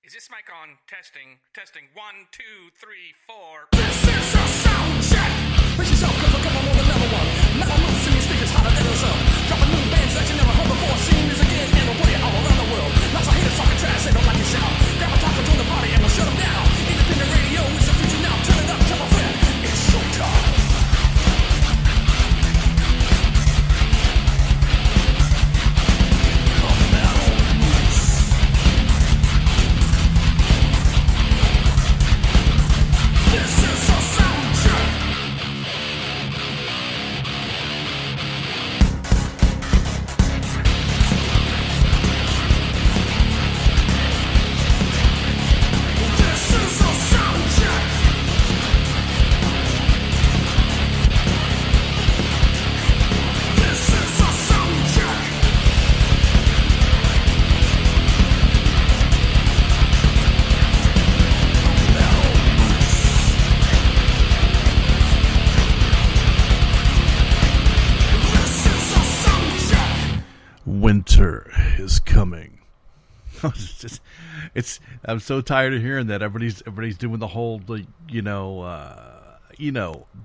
Is this mic on? Testing. 1, 2, 3, 4. This is a sound check. Brace yourself, cause we're coming with another one. Metal moves, singing speakers hotter than the sun. Dropping new bands that you never heard before. Seeing music in and we'll play it all around the world. Lots of haters talking trash, they don't like your shout. Grab a talker, join the party, and we'll shut them down. Independent radio is the future now. Turn it up, tell a friend. It's showtime. Winter is coming. I'm so tired of hearing that. Everybody's doing the whole, the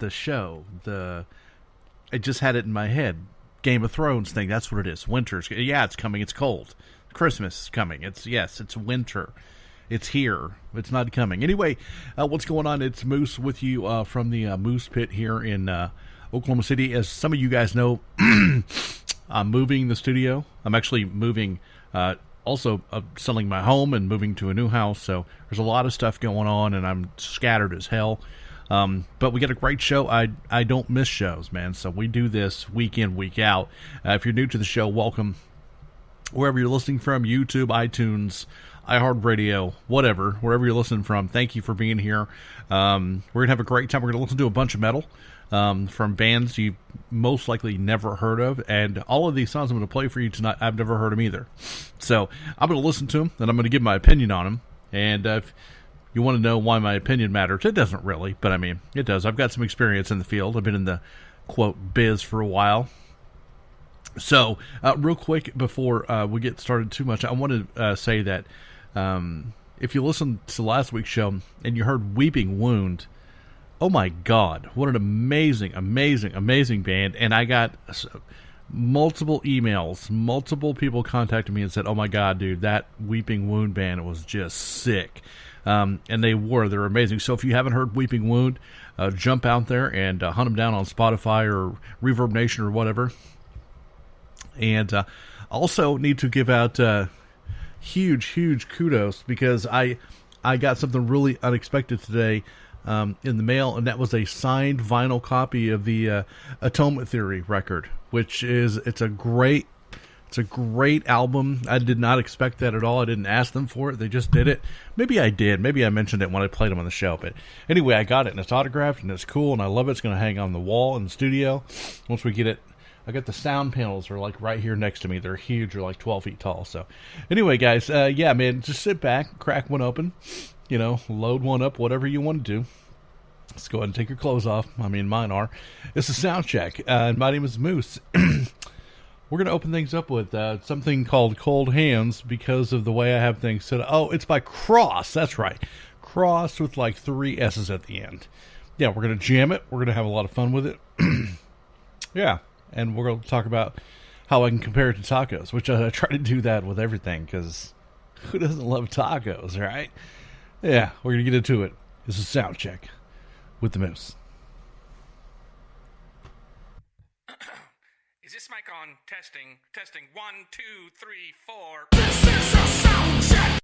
show. I just had it in my head. Game of Thrones thing. That's what it is. Winter's, it's coming. It's cold. Christmas is coming. It's winter. It's here. It's not coming. Anyway, what's going on? It's Moose with you from the Moose Pit here in Oklahoma City. As some of you guys know, I'm moving the studio. I'm actually moving, also selling my home and moving to a new house. So there's a lot of stuff going on, and I'm scattered as hell. But we got a great show. I don't miss shows, man. So we do this week in, week out. If you're new to the show, welcome. Wherever you're listening from, YouTube, iTunes, iHeartRadio, whatever, wherever you're listening from, thank you for being here. We're going to have a great time. We're going to listen to a bunch of metal from bands you most likely never heard of. And all of these songs I'm going to play for you tonight, I've never heard them either. So I'm going to listen to them, and I'm going to give my opinion on them. And if you want to know why my opinion matters, it doesn't really, but I mean, it does. I've got some experience in the field. I've been in the, quote, biz for a while. So, real quick, before we get started too much, I want to say that if you listened to last week's show and you heard Weeping Wound, oh my God, what an amazing, amazing, amazing band. And I got multiple emails, multiple people contacted me and said, oh my God, dude, that Weeping Wound band was just sick. And they're amazing. So if you haven't heard Weeping Wound, jump out there and hunt them down on Spotify or Reverb Nation or whatever. And also need to give out huge kudos, because I got something really unexpected today in the mail, and that was a signed vinyl copy of the Atonement Theory record, which it's a great album. I did not expect that at all. I didn't ask them for it. They just did it. Maybe I did. Maybe I mentioned it when I played them on the show. But anyway, I got it, and it's autographed, and it's cool, and I love it. It's going to hang on the wall in the studio once we get it. I got the sound panels are like right here next to me. They're huge. They're like 12 feet tall. So anyway, guys, man, just sit back, crack one open, load one up, whatever you want to do. Let's go ahead and take your clothes off. I mean, mine are. It's a sound check. And my name is Moose. We're going to open things up with something called Cold Hands, because of the way I have things set up. Oh, it's by Cross. That's right. Cross with like 3 S's at the end. Yeah, we're going to jam it. We're going to have a lot of fun with it. Yeah. And we're going to talk about how I can compare it to tacos, which I try to do that with everything, because who doesn't love tacos, right? Yeah, we're going to get into it. This is Sound Check with the Moose. Is this mic on? Testing. 1, 2, 3, 4. This is a sound check.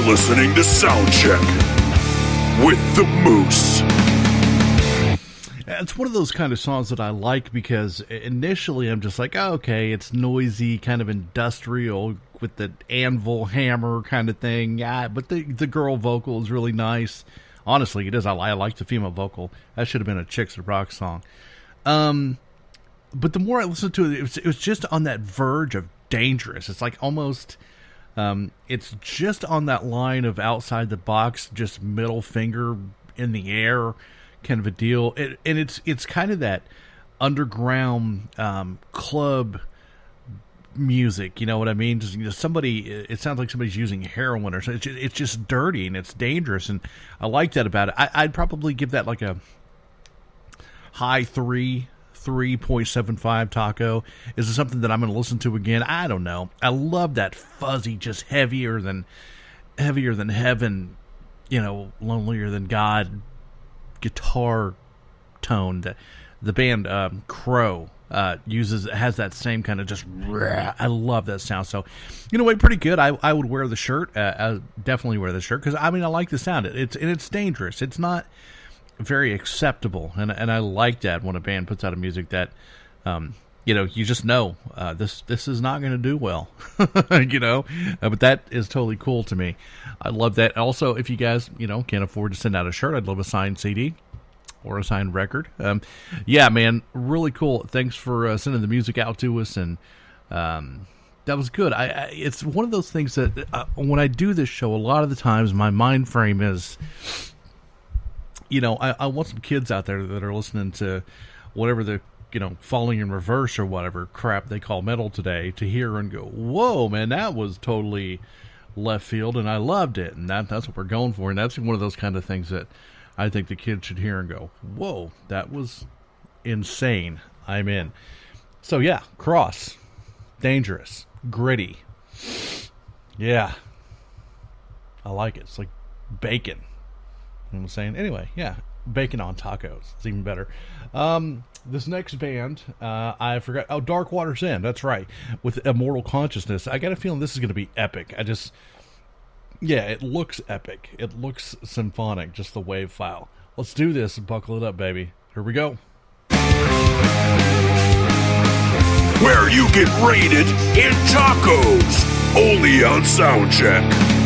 listening to Soundcheck with the Moose. It's one of those kind of songs that I like because initially I'm just like, oh, okay, it's noisy, kind of industrial with the anvil hammer kind of thing. Yeah, but the girl vocal is really nice. Honestly, it is. I like the female vocal. That should have been a Chicks That Rock song. But the more I listened to it, it was just on that verge of dangerous. It's like almost, it's just on that line of outside the box, just middle finger in the air kind of a deal. And it's kind of that underground club music, you know what I mean? Just, it sounds like somebody's using heroin or something. It's just dirty and it's dangerous, and I like that about it. I'd probably give that like a high 3.75 taco. Is it something that I'm going to listen to again? I don't know. I love that fuzzy, just heavier than heaven, you know, lonelier than God guitar tone that the band Crow has that same kind of just I love that sound. So, you know what, pretty good. I would wear the shirt. I definitely wear the shirt because I mean I like the sound. It's dangerous. It's not very acceptable, and I like that when a band puts out a music that you know, you just know this is not going to do well, you know. But that is totally cool to me. I love that. Also, if you guys, you know, can't afford to send out a shirt, I'd love a signed CD or a signed record. Yeah, man, really cool. Thanks for sending the music out to us, and that was good. It's one of those things that when I do this show, a lot of the times my mind frame is, you know, I want some kids out there that are listening to whatever the, you know, Falling in Reverse or whatever crap they call metal today to hear and go, whoa, man, that was totally left field, and I loved it, and that's what we're going for, and that's one of those kind of things that I think the kids should hear and go, whoa, that was insane. I'm in. So yeah, Cross, dangerous, gritty. Yeah, I like it. It's like bacon. You know what I'm saying? Anyway, yeah, bacon on tacos. It's even better. This next band, I forgot. Oh, Dark Water's End. That's right. With Immortal Consciousness. I got a feeling this is going to be epic. Yeah, it looks epic. It looks symphonic, just the wave file. Let's do this and buckle it up, baby. Here we go. Where you get rated in tacos. Only on Soundcheck.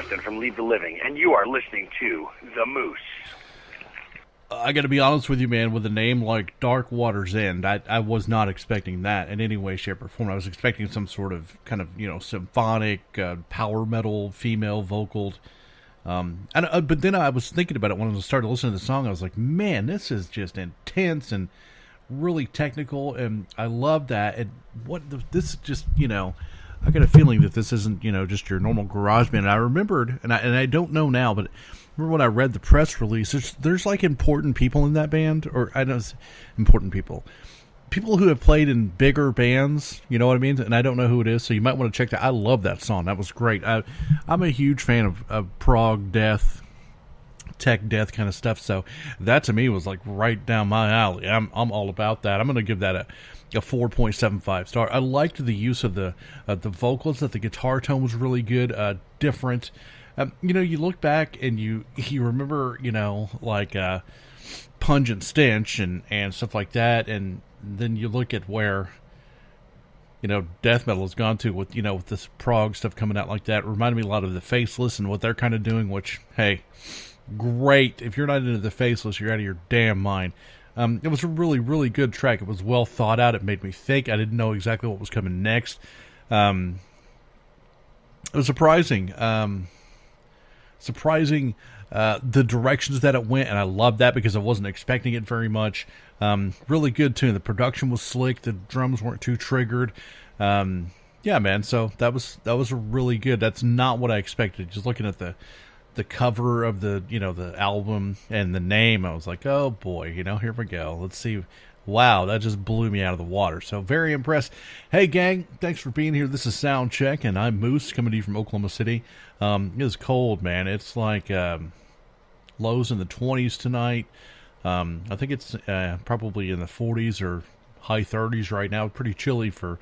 Justin from Leave the Living, and you are listening to The Moose. I got to be honest with you, man. With a name like Dark Water's End, I was not expecting that in any way, shape, or form. I was expecting some sort of kind of symphonic power metal female vocal. But then I was thinking about it when I started listening to the song. I was like, man, this is just intense and really technical, and I love that. And this is just I got a feeling that this isn't just your normal garage band. And I remembered, and I don't know now, but remember when I read the press release, there's like important people in that band, or I don't know, important people who have played in bigger bands, you know what I mean? And I don't know who it is, so you might want to check that. I love that song. That was great. I'm a huge fan of prog death, tech death kind of stuff, so that to me was like right down my alley. I'm all about that. I'm going to give that a 4.75 star. I liked the use of the vocals, that the guitar tone was really good, different. You look back and you remember, like Pungent Stench and stuff like that, and then you look at where death metal has gone to with with this prog stuff coming out like that. It reminded me a lot of the Faceless and what they're kind of doing, which, hey, great. If you're not into the Faceless, you're out of your damn mind. It was a really, really good track. It was well thought out. It made me think. I didn't know exactly what was coming next. It was surprising. The directions that it went, and I loved that because I wasn't expecting it very much. Really good tune. The production was slick. The drums weren't too triggered. Yeah, man. So that was really good. That's not what I expected. Just looking at the cover of the album and the name, I was like, oh boy, here we go. Let's see. Wow, that just blew me out of the water. So very impressed. Hey gang, thanks for being here. This is Soundcheck, and I'm Moose, coming to you from Oklahoma City. It is cold, man. It's like lows in the 20s tonight. I think it's probably in the 40s or high 30s right now. Pretty chilly for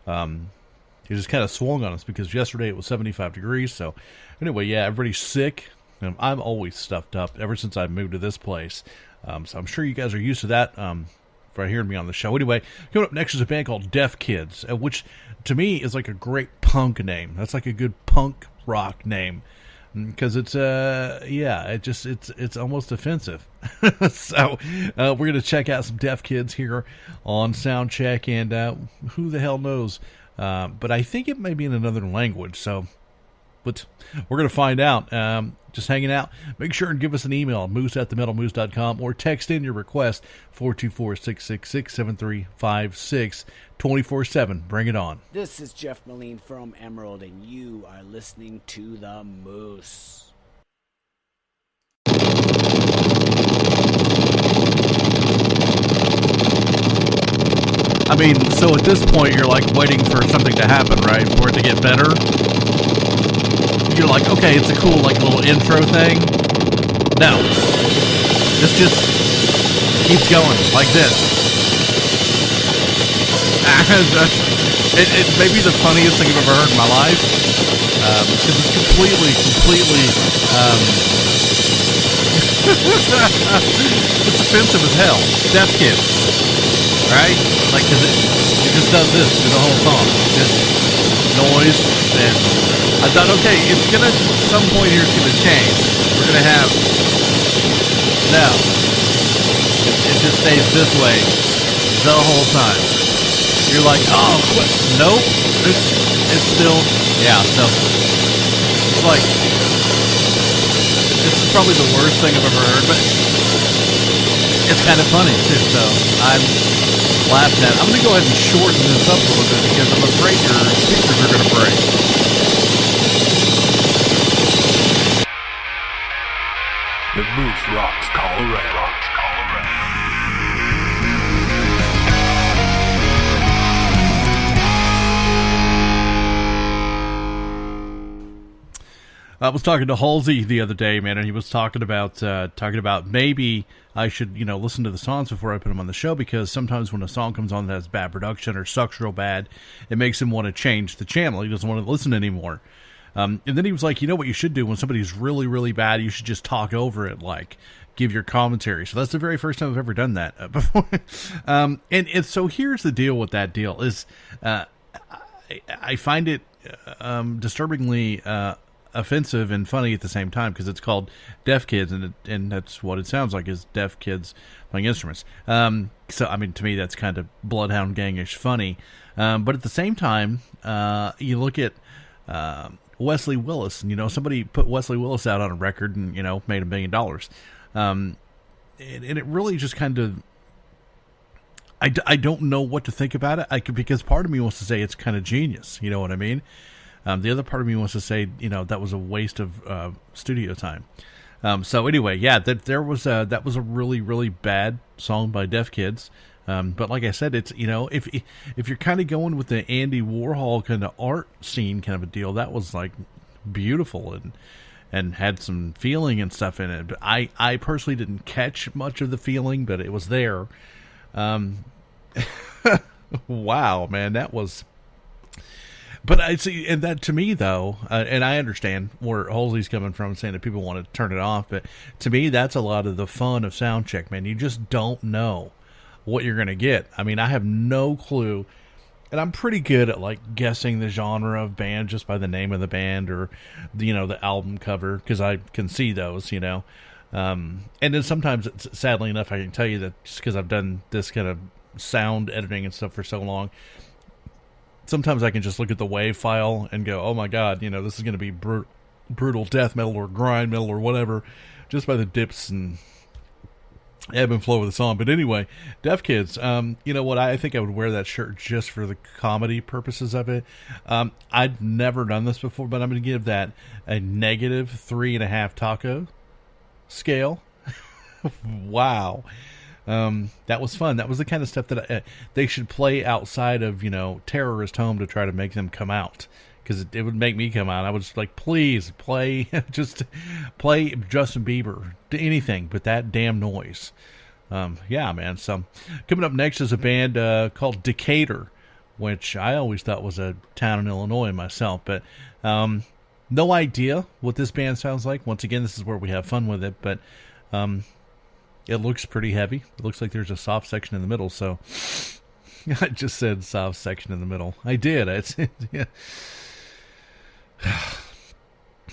it just kind of swung on us because yesterday it was 75 degrees. So anyway, yeah, everybody's sick. I'm always stuffed up ever since I moved to this place. So I'm sure you guys are used to that for hearing me on the show. Anyway, coming up next is a band called Deaf Kids, which to me is like a great punk name. That's like a good punk rock name because it's it's almost offensive. So we're gonna check out some Deaf Kids here on Soundcheck, and who the hell knows? But I think it may be in another language. So. But we're going to find out. Just hanging out. Make sure and give us an email, moose@themetalmoose.com, or text in your request, 424-666-7356, 24/7. Bring it on. This is Jeff Moline from Emerald, and you are listening to The Moose. I mean, so at this point, you're like waiting for something to happen, right? For it to get better. You're like, okay, it's a cool, like, little intro thing. No. This just keeps going like this. It may be the funniest thing I've ever heard in my life. Because it's completely, it's offensive as hell. Deaf Kids. Right? Like, because it just does this through the whole song. Just noise, and I thought, okay, it's gonna, some point here it's gonna change. We're gonna have, no. It just stays this way the whole time. You're like, oh, what? Nope. It's still, yeah, so, it's like, this is probably the worst thing I've ever heard, but it's kind of funny, too, so I'm laughing at it. I'm going to go ahead and shorten this up a little bit because I'm afraid your speakers are going to break. The Moose Rocks Colorado. I was talking to Halsey the other day, man, and he was talking about maybe I should, listen to the songs before I put them on the show, because sometimes when a song comes on that has bad production or sucks real bad, it makes him want to change the channel. He doesn't want to listen anymore. And then he was like, you know what you should do when somebody's really, really bad? You should just talk over it, like give your commentary. So that's the very first time I've ever done that before. And so here's the deal with that deal is I find it disturbingly offensive and funny at the same time because it's called Deaf Kids, and that's what it sounds like, is deaf kids playing instruments. So, I mean, to me, that's kind of Bloodhound Gang-ish funny. But at the same time, you look at Wesley Willis, and, somebody put Wesley Willis out on a record and, made $1 million. And it really just kind of, I don't know what to think about it. Because part of me wants to say it's kind of genius. You know what I mean? The other part of me wants to say, that was a waste of studio time. So anyway, yeah, that was a really, really bad song by Deaf Kids. But like I said, it's, if you're kind of going with the Andy Warhol kind of art scene kind of a deal, that was like beautiful and had some feeling and stuff in it. But I personally didn't catch much of the feeling, but it was there. Wow, man, that was. But I see, and that to me though, and I understand where Halsey's coming from, saying that people want to turn it off. But to me, that's a lot of the fun of Soundcheck, man. You just don't know what you're going to get. I mean, I have no clue, and I'm pretty good at like guessing the genre of band just by the name of the band or the album cover, because I can see those, and then sometimes, sadly enough, I can tell you that just because I've done this kind of sound editing and stuff for so long, sometimes I can just look at the WAV file and go, oh my god, this is going to be brutal death metal or grind metal or whatever, just by the dips and ebb and flow of the song. But anyway, Deaf Kids, you know what, I think I would wear that shirt just for the comedy purposes of it. I'd never done this before, but I'm going to give that a negative 3.5 taco scale. Wow. That was fun. That was the kind of stuff that they should play outside of, Terrorist Home to try to make them come out. Because it would make me come out. I was just like, please play, just play Justin Bieber, anything but that damn noise. Yeah, man. So coming up next is a band called Decatur, which I always thought was a town in Illinois myself, but no idea what this band sounds like. Once again, this is where we have fun with it, but it looks pretty heavy. It looks like there's a soft section in the middle, so I just said soft section in the middle. I did. Yeah.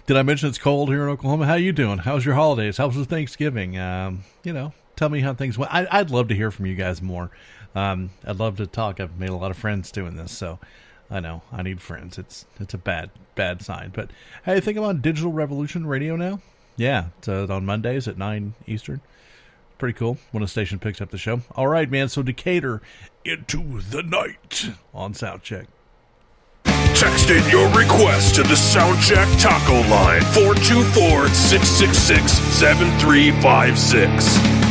Did I mention it's cold here in Oklahoma? How you doing? How's your holidays? How's the Thanksgiving? Tell me how things went. I'd love to hear from you guys more. I'd love to talk. I've made a lot of friends doing this, so I know I need friends. It's a bad sign. But hey, think I'm on Digital Revolution Radio now. Yeah, it's on Mondays at 9 Eastern. Pretty cool when a station picks up the show. All right, man. So Decatur, Into the Night on Soundcheck. Text in your request to the Soundcheck Taco Line, 424-666-7356.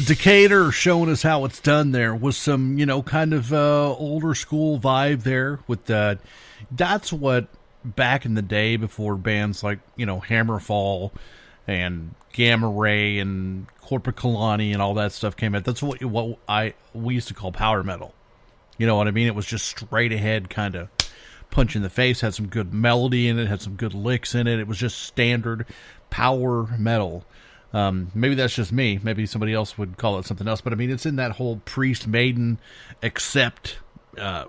Decatur showing us how it's done there with some, kind of older school vibe there. With that's what back in the day before bands like Hammerfall and Gamma Ray and Corporate Kalani and all that stuff came out. That's what we used to call power metal. You know what I mean? It was just straight ahead kind of punch in the face. Had some good melody in it. Had some good licks in it. It was just standard power metal. Maybe that's just me. Maybe somebody else would call it something else. But I mean, it's in that whole Priest, Maiden, Accept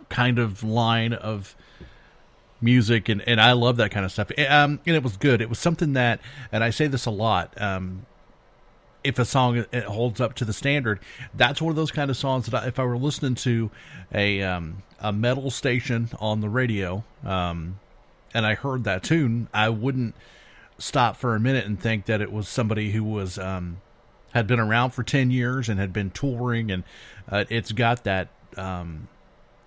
kind of line of music, and I love that kind of stuff. And it was good. It was something that, and I say this a lot, if a song it holds up to the standard, that's one of those kind of songs that if I were listening to a metal station on the radio, and I heard that tune, I wouldn't stop for a minute and think that it was somebody who was had been around for 10 years and had been touring, and it's got that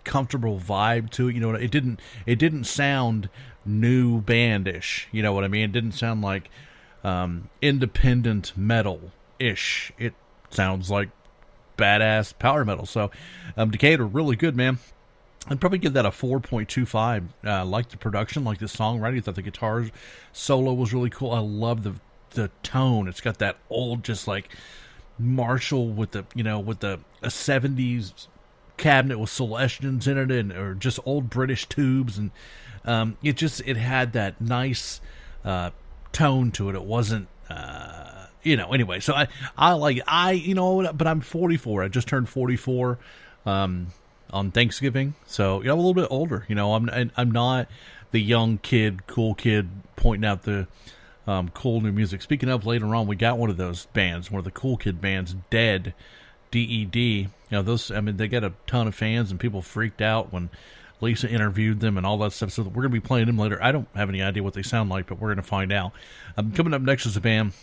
comfortable vibe to it. You know, it didn't sound new bandish. You know what I mean? It didn't sound like independent metal-ish. It sounds like badass power metal. So Decatur, really good, man. I'd probably give that a 4.25. Like the production, like the songwriting. I thought the guitar solo was really cool. I love the tone. It's got that old, just like Marshall with the a 70s cabinet with Celestians in it, or just old British tubes, and it had that nice tone to it. It wasn't anyway. So I like it. But I'm 44. I just turned 44 on Thanksgiving, so I'm a little bit older. I'm not the young kid, cool kid pointing out the cool new music. Speaking of, later on we got one of those bands, one of the cool kid bands, Dead, DED. Those, they got a ton of fans, and people freaked out when Lisa interviewed them and all that stuff. So we're gonna be playing them later. I don't have any idea what they sound like, but we're gonna find out. Coming up next is a band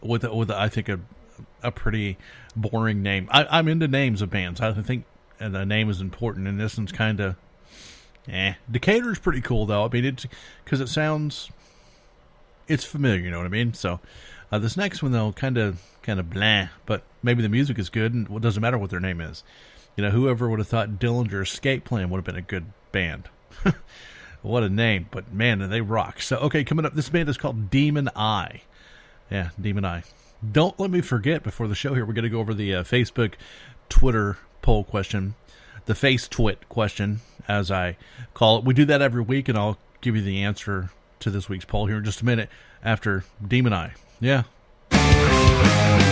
with I think a pretty boring name. I'm into names of bands. I think the name is important, and this one's kind of Decatur's pretty cool though. I mean, it's because it's familiar. You know what I mean? So this next one though, kind of blah, but maybe the music is good, and it doesn't matter what their name is. Whoever would have thought Dillinger Escape Plan would have been a good band. What a name, but man, they rock. So, okay, coming up, this band is called Demon Eye. Yeah, Demon Eye. Don't let me forget, before the show here, we're going to go over the Facebook, Twitter poll question, the Face Twit question, as I call it. We do that every week, and I'll give you the answer to this week's poll here in just a minute after Demon Eye. Yeah.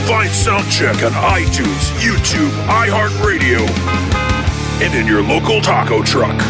Find Soundcheck on iTunes, YouTube, iHeartRadio, and in your local taco truck.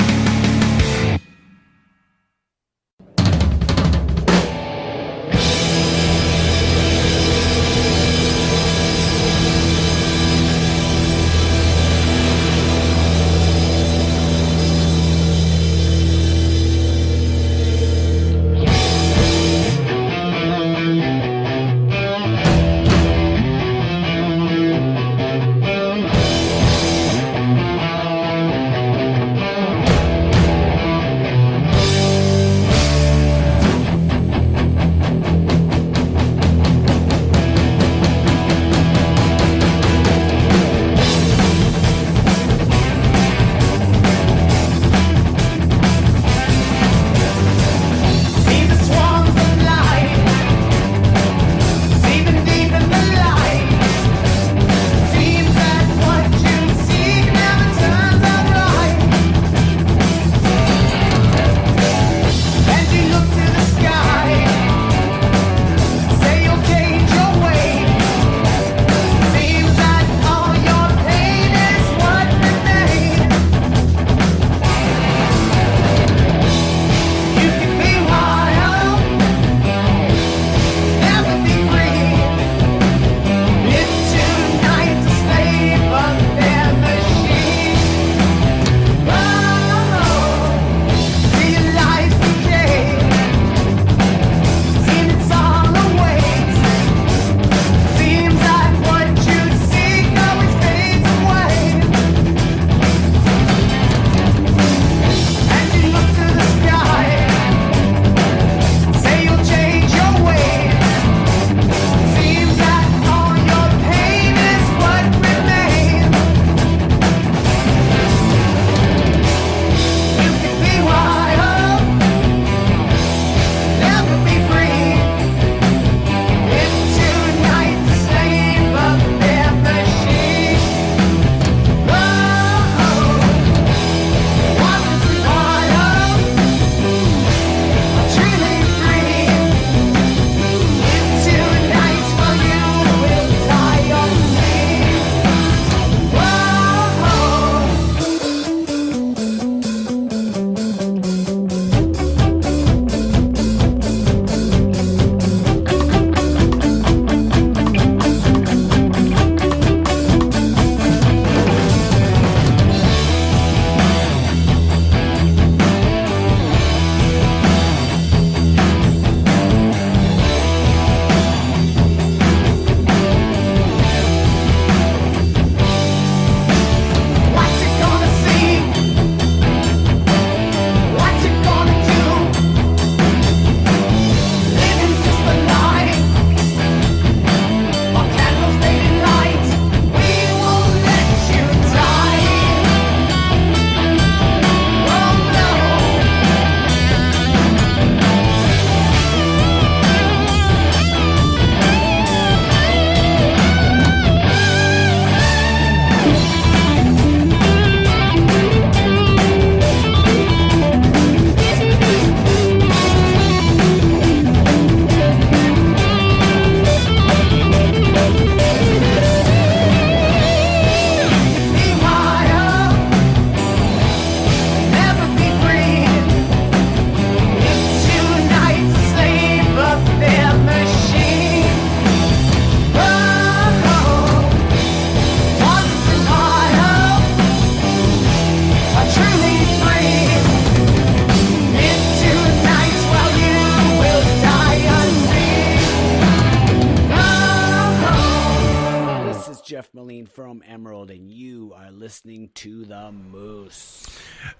Maline from Emerald, and you are listening to the Moose.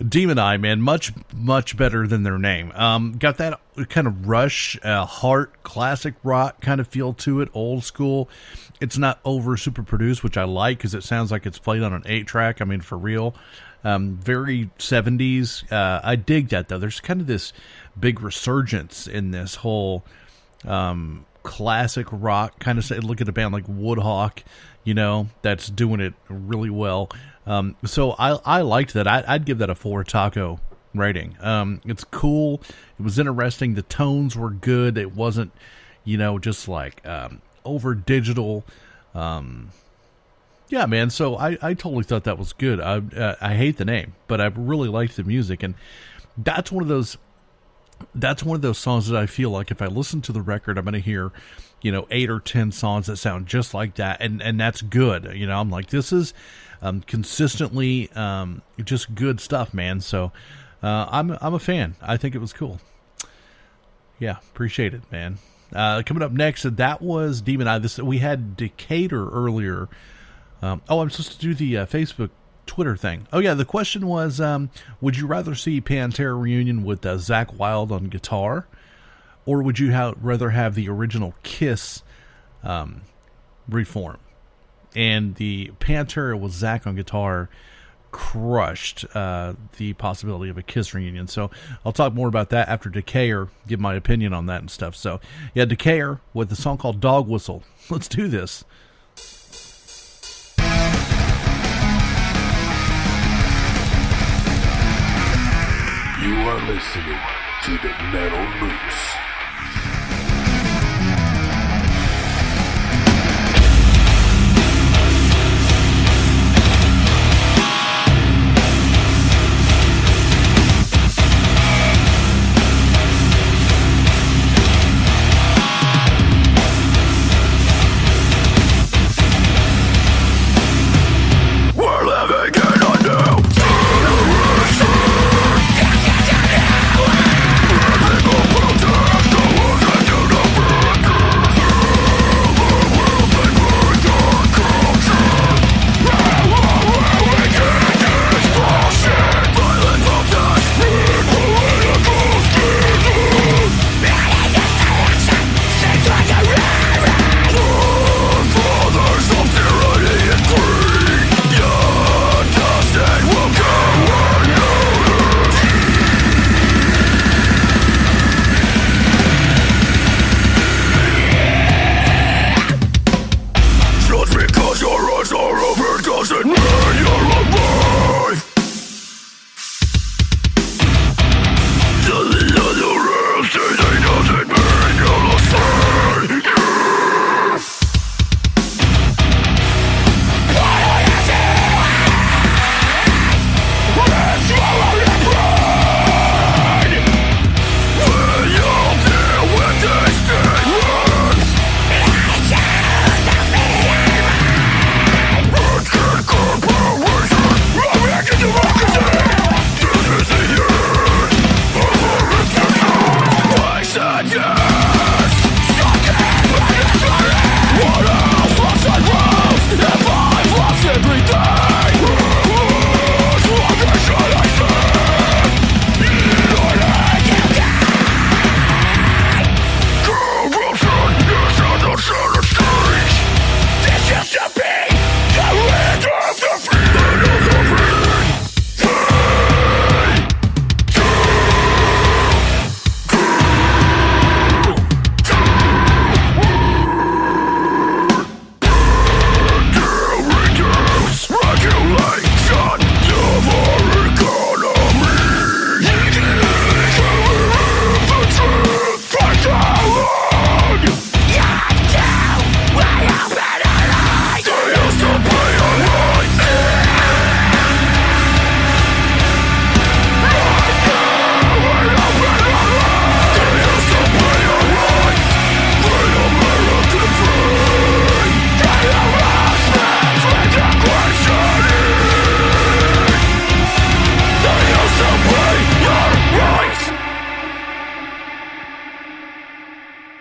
Demon Eye, man, much better than their name. Got that kind of Rush, heart, classic rock kind of feel to it, old school. It's not over super produced, which I like because it sounds like it's played on an 8-track. I mean, for real. Very 70s. I dig that, though. There's kind of this big resurgence in this whole classic rock kind of. Look at a band like Woodhawk, that's doing it really well. So I liked that. I'd give that a 4 taco rating. It's cool. It was interesting. The tones were good. It wasn't, just like over digital. Yeah, man. So I totally thought that was good. I hate the name, but I really liked the music, and that's one of those songs that I feel like if I listen to the record, I'm going to hear, 8 or 10 songs that sound just like that, and that's good. I'm like, this is consistently just good stuff, man. So I'm a fan. I think it was cool. Yeah, appreciate it, man. Coming up next, that was Demon Eye. We had Decatur earlier. I'm supposed to do the Facebook Twitter thing. Oh yeah, the question was, would you rather see Pantera reunion with Zakk Wylde on guitar, or would you rather have the original Kiss reform? And the Pantera with Zakk on guitar crushed the possibility of a Kiss reunion. So I'll talk more about that after Decatur, give my opinion on that and stuff. So yeah, Decatur with the song called Dog Whistle. Let's do this. You are listening to the Metal Moose. We're living in a new generation.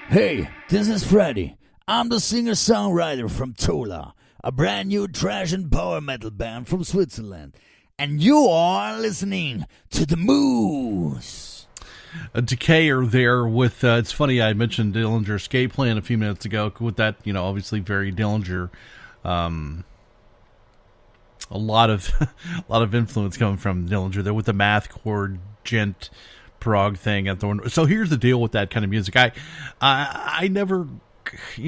Hey, this is Freddy. I'm the singer-songwriter from Tula. a brand new trash and power metal band from Switzerland. And you are listening to The Moose. A Decayer there with, it's funny, I mentioned Dillinger Escape Plan a few minutes ago with that, obviously very Dillinger, a lot of influence coming from Dillinger there with the math chord, gent, prog thing. So here's the deal with that kind of music. I never,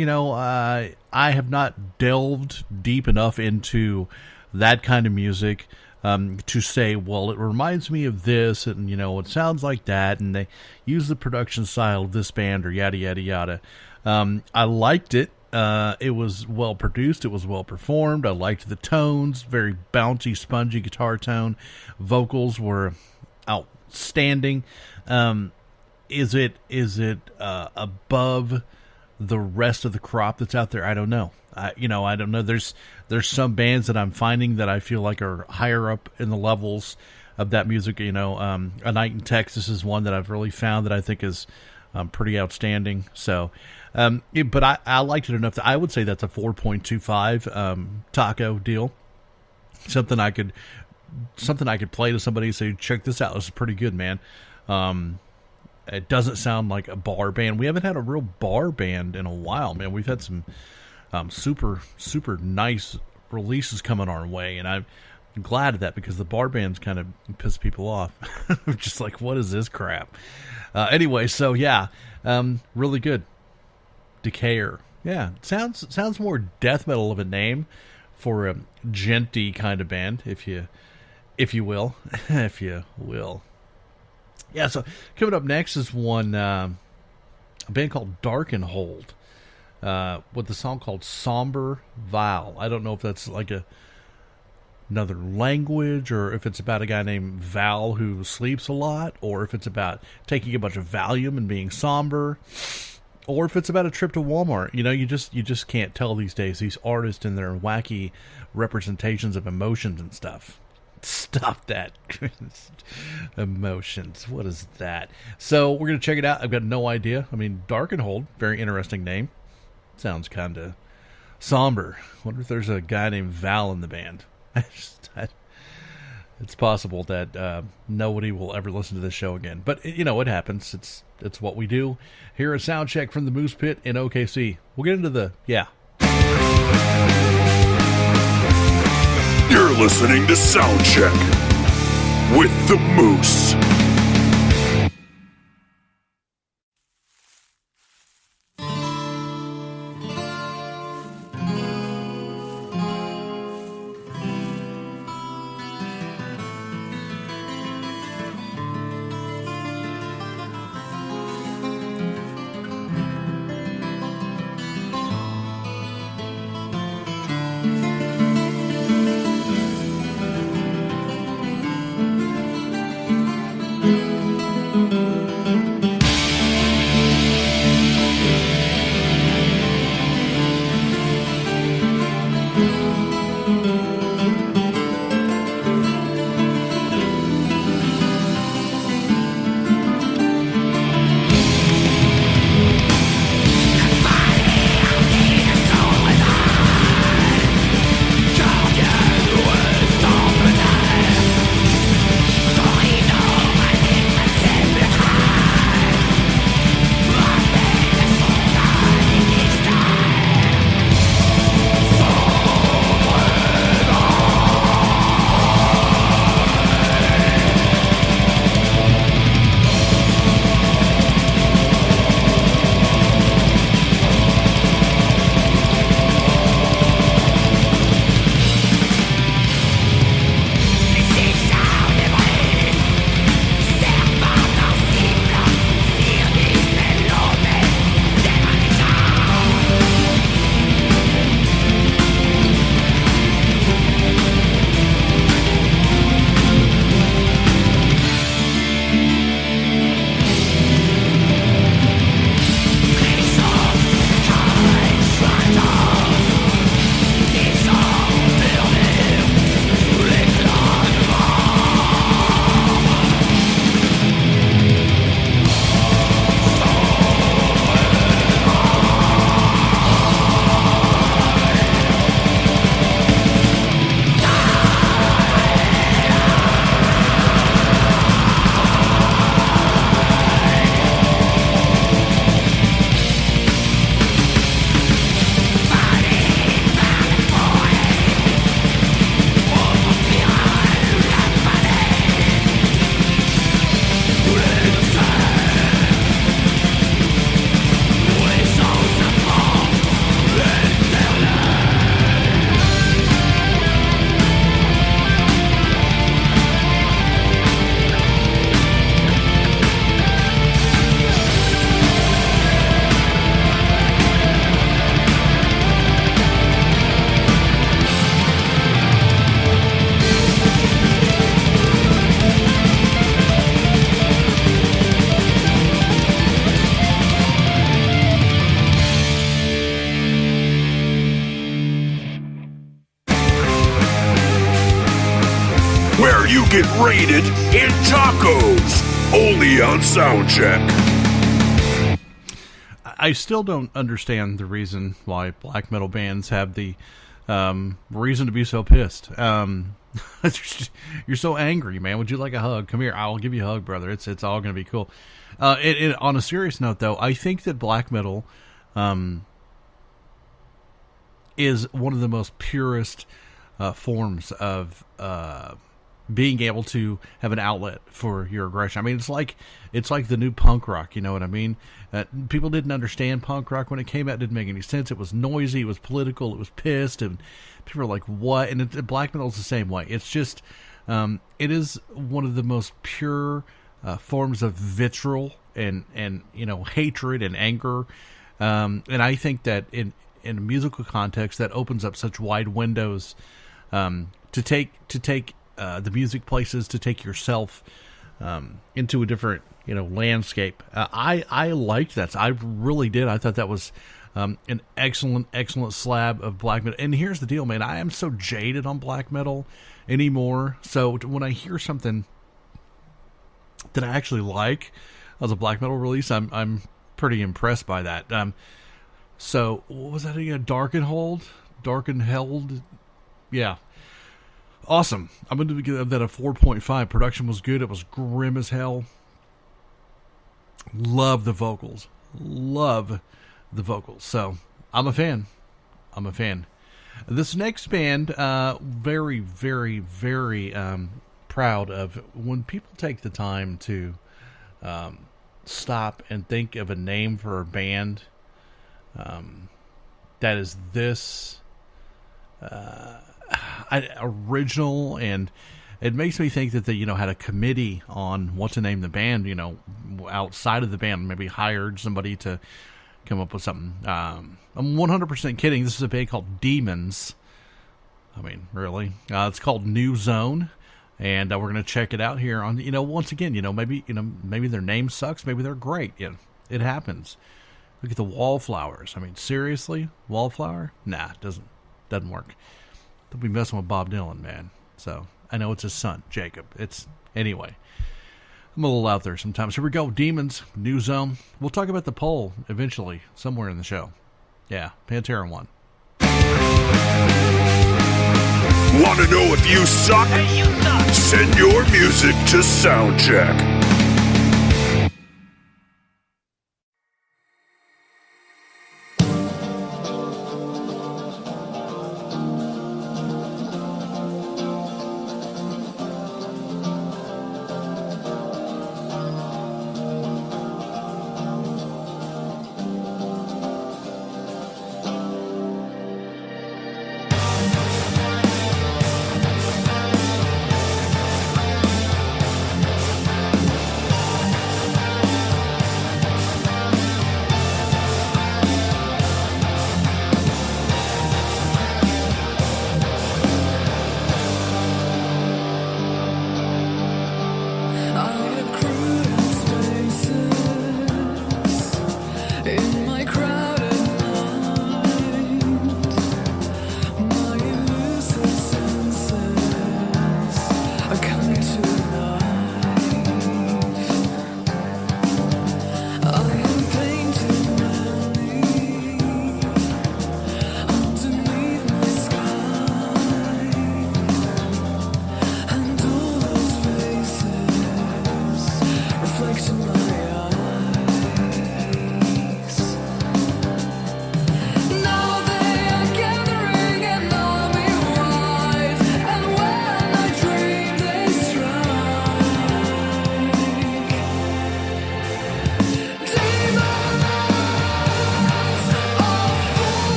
I have not delved deep enough into that kind of music to say, well, it reminds me of this, and it sounds like that, and they use the production style of this band, or yada yada yada. I liked it. It was well produced. It was well performed. I liked the tones, very bouncy, spongy guitar tone. Vocals were outstanding. Is it above the rest of the crop that's out there? I don't know. I don't know. There's some bands that I'm finding that I feel like are higher up in the levels of that music. A Night in Texas is one that I've really found that I think is pretty outstanding. So, but I liked it enough that I would say that's a 4.25 taco deal. Something I could play to somebody and say, check this out. This is pretty good, man. It doesn't sound like a bar band. We haven't had a real bar band in a while, man. We've had some super, super nice releases coming our way, and I'm glad of that because the bar bands kind of piss people off. Just like, what is this crap? Anyway, so yeah, really good. Decayer. Yeah, sounds more death metal of a name for a genty kind of band, if you will. If you will. Yeah, so coming up next is a band called Dark and Hold, with a song called Somber Val. I don't know if that's like another language, or if it's about a guy named Val who sleeps a lot, or if it's about taking a bunch of Valium and being somber, or if it's about a trip to Walmart. You just can't tell these days. These artists and their wacky representations of emotions and stuff. Stop that. Emotions. What is that? So we're going to check it out. I've got no idea. I mean, Dark and Hold, very interesting name. Sounds kind of somber. Wonder if there's a guy named Val in the band. It's possible that nobody will ever listen to this show again. But, it happens. It's what we do here at Soundcheck from the Moose Pit in OKC. We'll get into the, You're listening to Soundcheck with the Moose. where you get rated in tacos. Only on Soundcheck. I still don't understand the reason why black metal bands have the reason to be so pissed. You're so angry, man. Would you like a hug? Come here. I'll give you a hug, brother. It's all going to be cool. On a serious note, though, I think that black metal is one of the most purest forms of being able to have an outlet for your aggression. I mean, it's like the new punk rock. You know what I mean? People didn't understand punk rock when it came out. It didn't make any sense. It was noisy. It was political. It was pissed, and people were like, "What?" And black metal is the same way. It's just, it is one of the most pure forms of vitriol and hatred and anger. And I think that in a musical context, that opens up such wide windows to take the music places, to take yourself into a different landscape. I liked that. I really did. I thought that was an excellent slab of black metal. And here's the deal, man. I am so jaded on black metal anymore. So when I hear something that I actually like as a black metal release, I'm pretty impressed by that. So what was that again? Dark and Held? Yeah. Awesome. I'm going to give that a 4.5. Production was good. It was grim as hell. Love the vocals. So I'm a fan. This next band, very, very, very proud of when people take the time to stop and think of a name for a band that is this original, and it makes me think that they had a committee on what to name the band, outside of the band, maybe hired somebody to come up with something. I'm 100% kidding. This is a band called Demons. I mean, really. It's called New Zone, and we're going to check it out here on, once again, maybe their name sucks, maybe they're great. It happens. Look at the Wallflowers. I mean, seriously? Wallflower? Nah, it doesn't work. Don't be messing with Bob Dylan, man. So, I know it's his son, Jacob. Anyway. I'm a little out there sometimes. Here we go. Demons, New Zone. We'll talk about the poll eventually, somewhere in the show. Yeah, Pantera won. Want to know if you suck? Hey, you suck! Send your music to Soundcheck.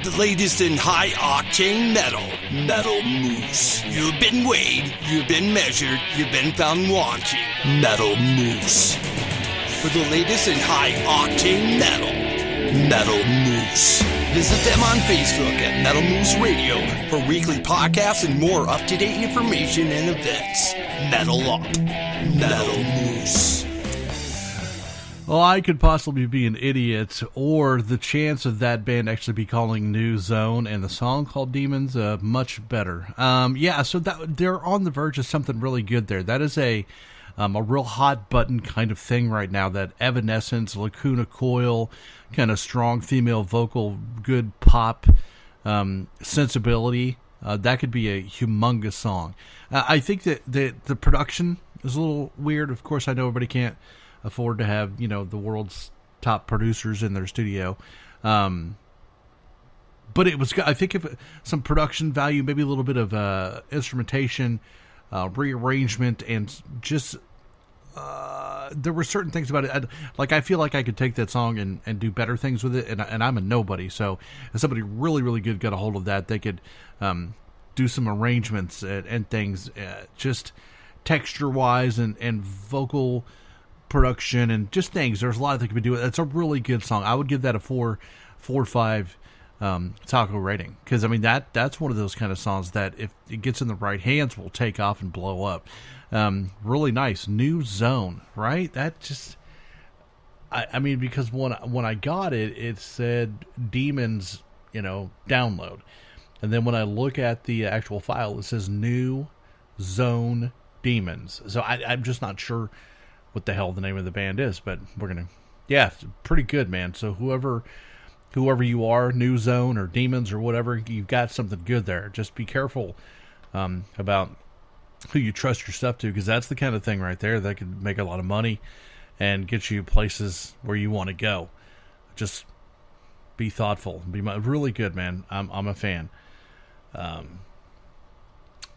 with the latest in high-octane metal. Metal Moose. You've been weighed, you've been measured, you've been found wanting. Metal Moose. For the latest in high-octane metal. Metal Moose. Visit them on Facebook at Metal Moose Radio for weekly podcasts and more up-to-date information and events. Metal Up. Metal Moose. Well, I could possibly be an idiot, or the chance of that band actually be calling New Zone and the song called Demons much better. So that they're on the verge of something really good there. That is a real hot button kind of thing right now. That Evanescence, Lacuna Coil, kind of strong female vocal, good pop sensibility. That could be a humongous song. I think that the production is a little weird. Of course, I know everybody can't afford to have, the world's top producers in their studio. But it was, I think, if some production value, maybe a little bit of instrumentation, rearrangement, and just there were certain things about it. I feel like I could take that song and do better things with it, and I'm a nobody. So if somebody really, really good got a hold of that, they could do some arrangements and things, just texture-wise and vocal production and just things. There's a lot that could be doing. It's a really good song. I would give that a 4 or 5 taco rating, because I mean that's one of those kind of songs that if it gets in the right hands will take off and blow up. Really nice. New Zone, right? That just I mean, because when I got it, it said Demons, download, and then when I look at the actual file, it says New Zone Demons. So I'm just not sure what the hell the name of the band is, but it's pretty good, man. So whoever you are, New Zone or Demons or whatever, you've got something good there. Just be careful about who you trust your stuff to, because that's the kind of thing right there that could make a lot of money and get you places where you want to go. Just be thoughtful. Really good, man. I'm a fan.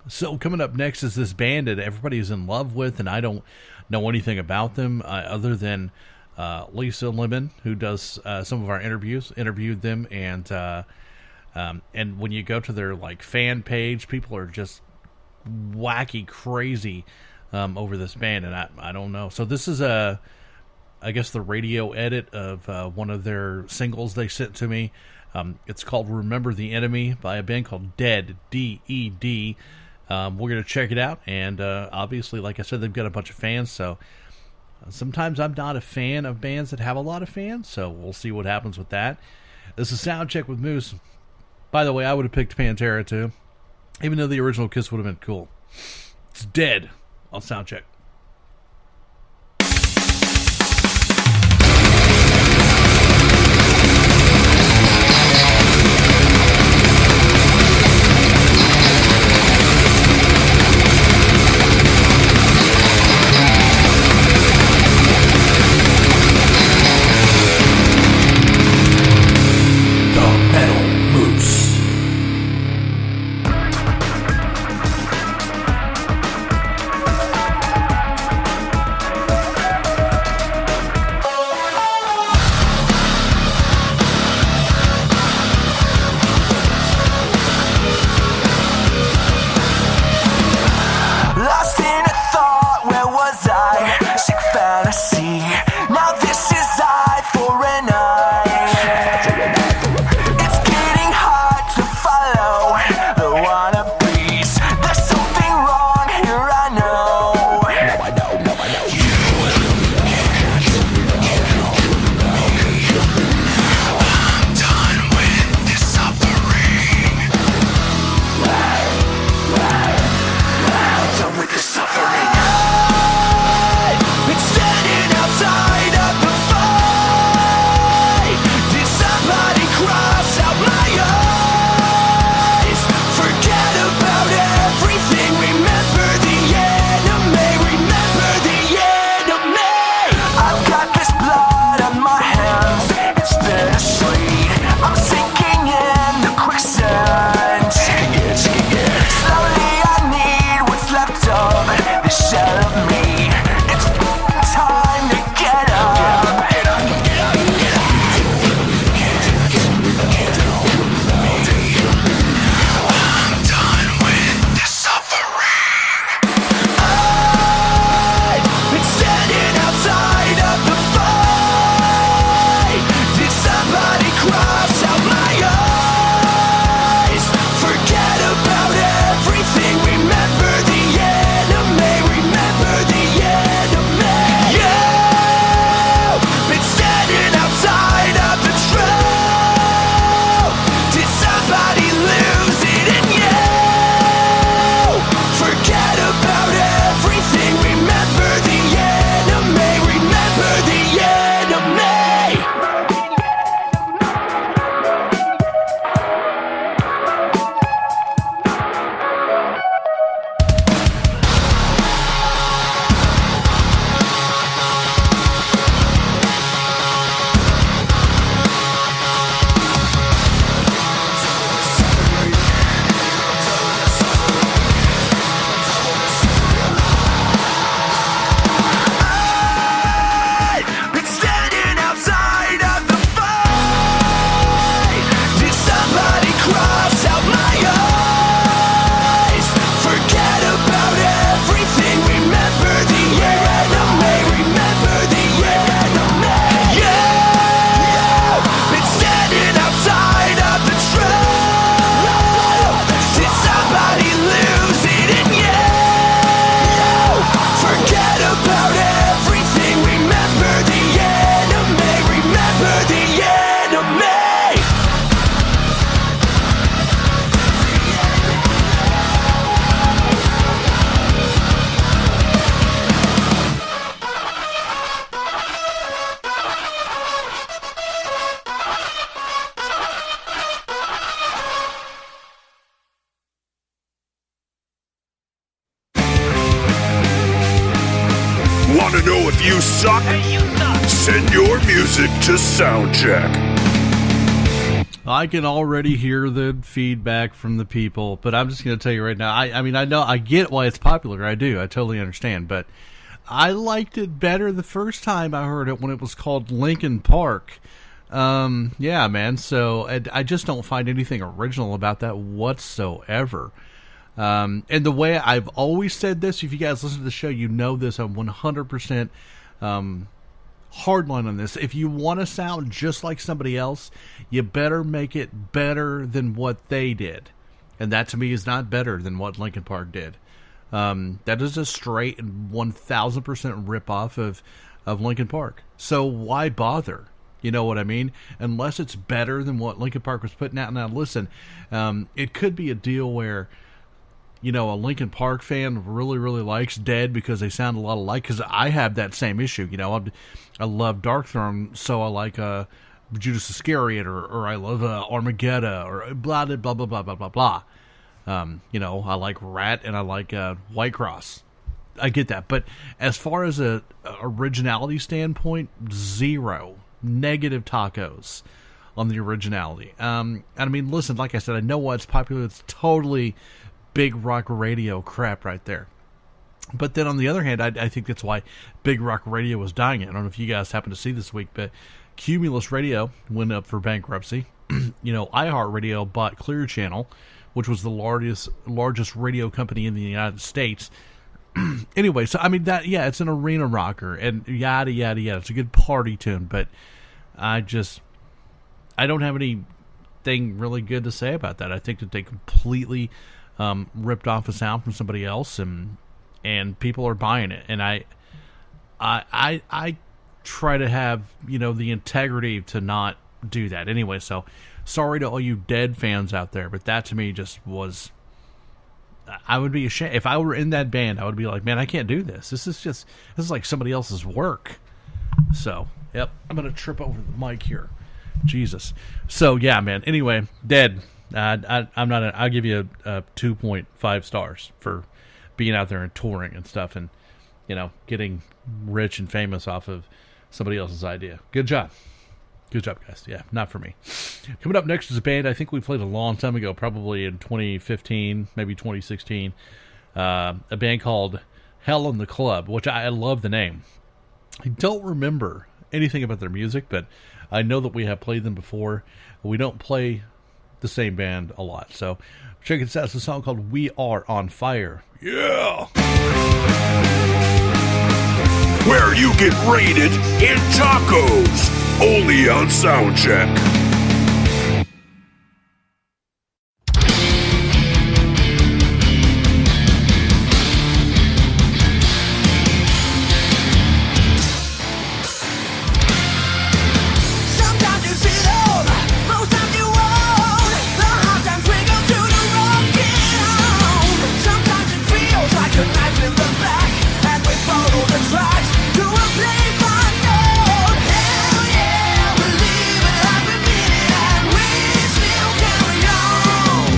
So coming up next is this band that everybody is in love with, and I don't know anything about them other than Lisa Lemon, who does some of our interviewed them, and when you go to their fan page, people are just wacky crazy over this band, and I don't know. So this is I guess the radio edit of one of their singles they sent to me. It's called Remember the Enemy by a band called THID, D-E-D. We're going to check it out, and obviously, like I said, they've got a bunch of fans, so sometimes I'm not a fan of bands that have a lot of fans, so we'll see what happens with that. This is Soundcheck with Moose. By the way, I would have picked Pantera, too, even though the original Kiss would have been cool. It's Dead on Soundcheck. Want to know if you suck? Hey, you suck. Send your music to Soundcheck. I can already hear the feedback from the people, but I'm just going to tell you right now. I mean, I know I get why it's popular. I do. I totally understand. But I liked it better the first time I heard it when it was called Linkin Park. Yeah, man. So I just don't find anything original about that whatsoever. And the way I've always said this, if you guys listen to the show, you know this. I'm 100% hardline on this. If you want to sound just like somebody else, you better make it better than what they did. And that to me is not better than what Linkin Park did. That is a straight and 1,000% ripoff of Linkin Park. So why bother? You know what I mean? Unless it's better than what Linkin Park was putting out. Now listen, it could be a deal where, you know, a Linkin Park fan really, really likes Dead because they sound a lot alike. Because I have that same issue. You know, I love Darkthrone, so I like Judas Iscariot, or I love Armageddon, or blah, blah, blah, blah, blah, blah, blah. You know, I like Rat, and I like White Cross. I get that. But as far as a originality standpoint, zero. Negative tacos on the originality. And I mean, listen, like I said, I know why it's popular. It's totally big rock radio crap right there. But then on the other hand, I think that's why big rock radio was dying. I don't know if you guys happen to see this week, but Cumulus Radio went up for bankruptcy. You know, iHeartRadio bought Clear Channel, which was the largest radio company in the United States. Anyway, so I mean that, yeah, it's an arena rocker and yada yada yada. It's a good party tune, but I don't have anything really good to say about that. I think that they completely ripped off a sound from somebody else, and people are buying it. And I try to have, you know, the integrity to not do that anyway. So sorry to all you Dead fans out there, but that to me just was. I would be ashamed if I were in that band. I would be like, man, I can't do this. This is like somebody else's work. So, yep, I'm gonna trip over the mic here. Jesus. So yeah, man. Anyway, Dead. I'm not. I'll give you a 2.5 stars for being out there and touring and stuff, and you know, getting rich and famous off of somebody else's idea. Good job. Good job, guys. Yeah, not for me. Coming up next is a band I think we played a long time ago, probably in 2015, maybe 2016. A band called Hell in the Club, which I love the name. I don't remember anything about their music, but I know that we have played them before. We don't play the same band a lot. So check it out. It's a song called We Are on Fire. Yeah! Where you get raided in tacos. Only on Soundcheck. Sometimes you see them, most times you won't. The hard times we go to the rocket on. Sometimes it feels like a knife in the back, and we follow the tracks to a place unknown. Hell yeah, we live it like we mean it, and we still carry on.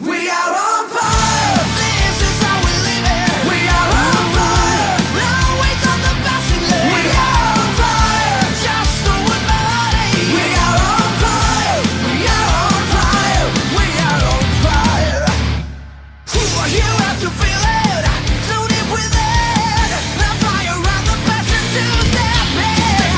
We are on fire, this is how we live it. We are on fire, no weight on the basket. We are on fire, just so we're body. We are on fire, we are on fire, we are on fire. You have to feel it, so deep within. The fire and the passion to step in.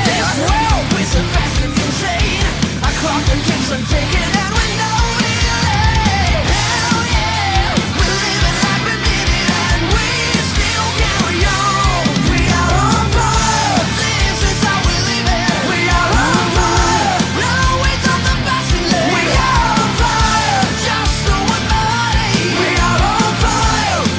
This world is so fast and insane. A clock that keeps on ticking and with no delay. Hell yeah, we live it like we mean it, and we still carry on. We are on fire, this is how we live it. We are on fire, no weight on the basket. We are on fire, just so we're body. We are on fire,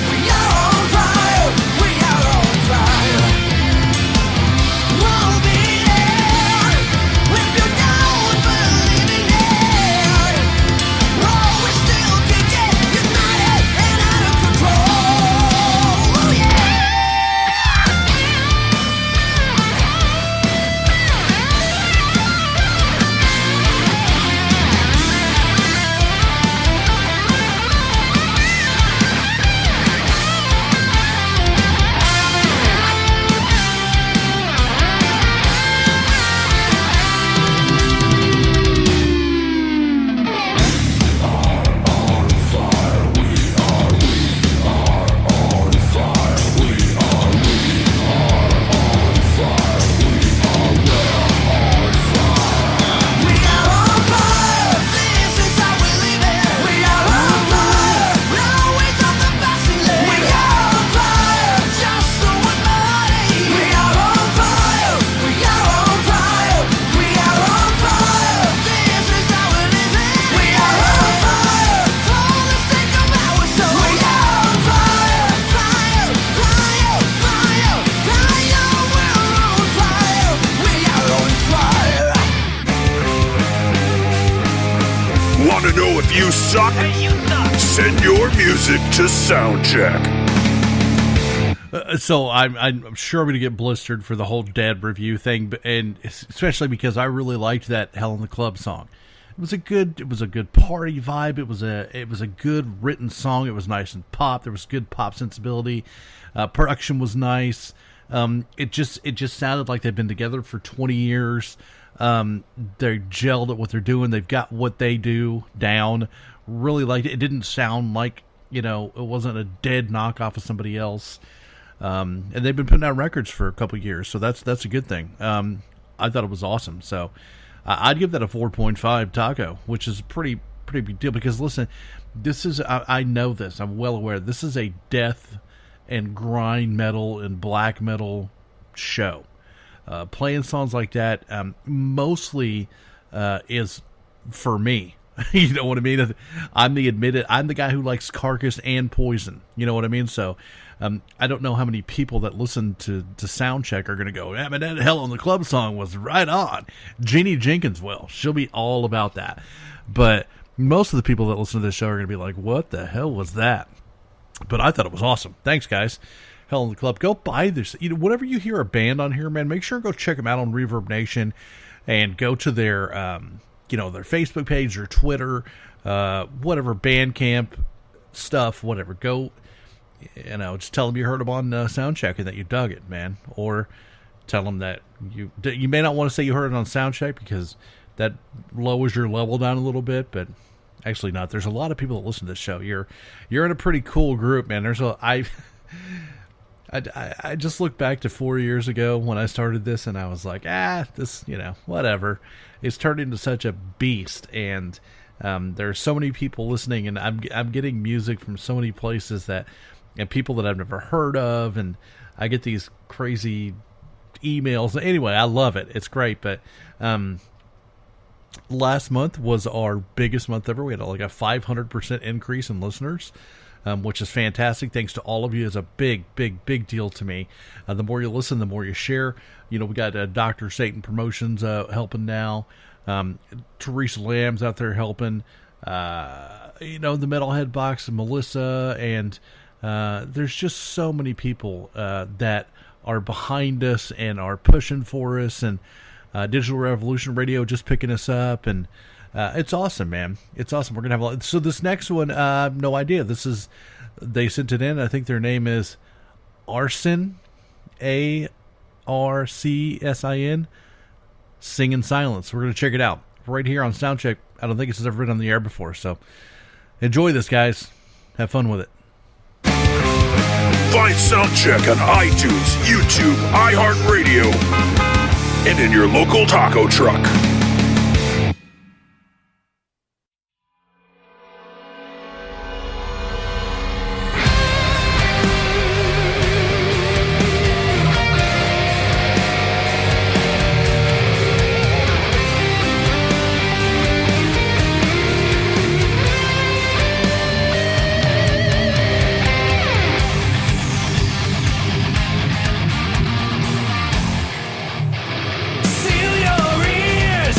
suck? Send your music to Soundcheck. So I'm sure I'm going to get blistered for the whole Dead review thing, and especially because I really liked that Hell in the Club song. It was a good party vibe. It was a good written song. It was nice and pop. There was good pop sensibility. Production was nice. It just sounded like they've been together for 20 years. They're gelled at what they're doing. They've got what they do down. Really liked it. It didn't sound like, it wasn't a Dead knockoff of somebody else. And they've been putting out records for a couple years, so that's a good thing. I thought it was awesome. So I'd give that a 4.5 taco, which is a pretty big deal because, listen, this is, I know this. I'm well aware. This is a death and grind metal and black metal show. Playing songs like that mostly is for me. You know what I mean? I'm the guy who likes Carcass and Poison. You know what I mean? So I don't know how many people that listen to Soundcheck are going to go, man, that Hell in the Club song was right on. Jeannie Jenkins will. She'll be all about that. But most of the people that listen to this show are going to be like, what the hell was that? But I thought it was awesome. Thanks, guys. Hell in the Club. Go buy this. Whenever you hear a band on here, man, make sure and go check them out on Reverb Nation and go to their their Facebook page or Twitter, whatever, Bandcamp stuff, whatever. Go, just tell them you heard them on Soundcheck and that you dug it, man. Or tell them that you may not want to say you heard it on Soundcheck because that lowers your level down a little bit, but actually not. There's a lot of people that listen to this show. You're in a pretty cool group, man. I just look back to 4 years ago when I started this, and I was like, this, whatever. It's turned into such a beast, and there's so many people listening, and I'm getting music from so many places and people that I've never heard of, and I get these crazy emails. Anyway, I love it. It's great, but last month was our biggest month ever. We had like a 500% increase in listeners. Which is fantastic. Thanks to all of you. It's a big, big, big deal to me. The more you listen, the more you share. We got Dr. Satan Promotions helping now. Teresa Lamb's out there helping. The Metalhead Box and Melissa. And there's just so many people that are behind us and are pushing for us. And Digital Revolution Radio just picking us up. And it's awesome, man. It's awesome. We're going to have a lot. So this next one, no idea. They sent it in. I think their name is Arson, ARCSIN, Sing in Silence. We're going to check it out right here on Soundcheck. I don't think it's ever been on the air before. So enjoy this, guys. Have fun with it. Find Soundcheck on iTunes, YouTube, iHeartRadio, and in your local taco truck. Seal your ears.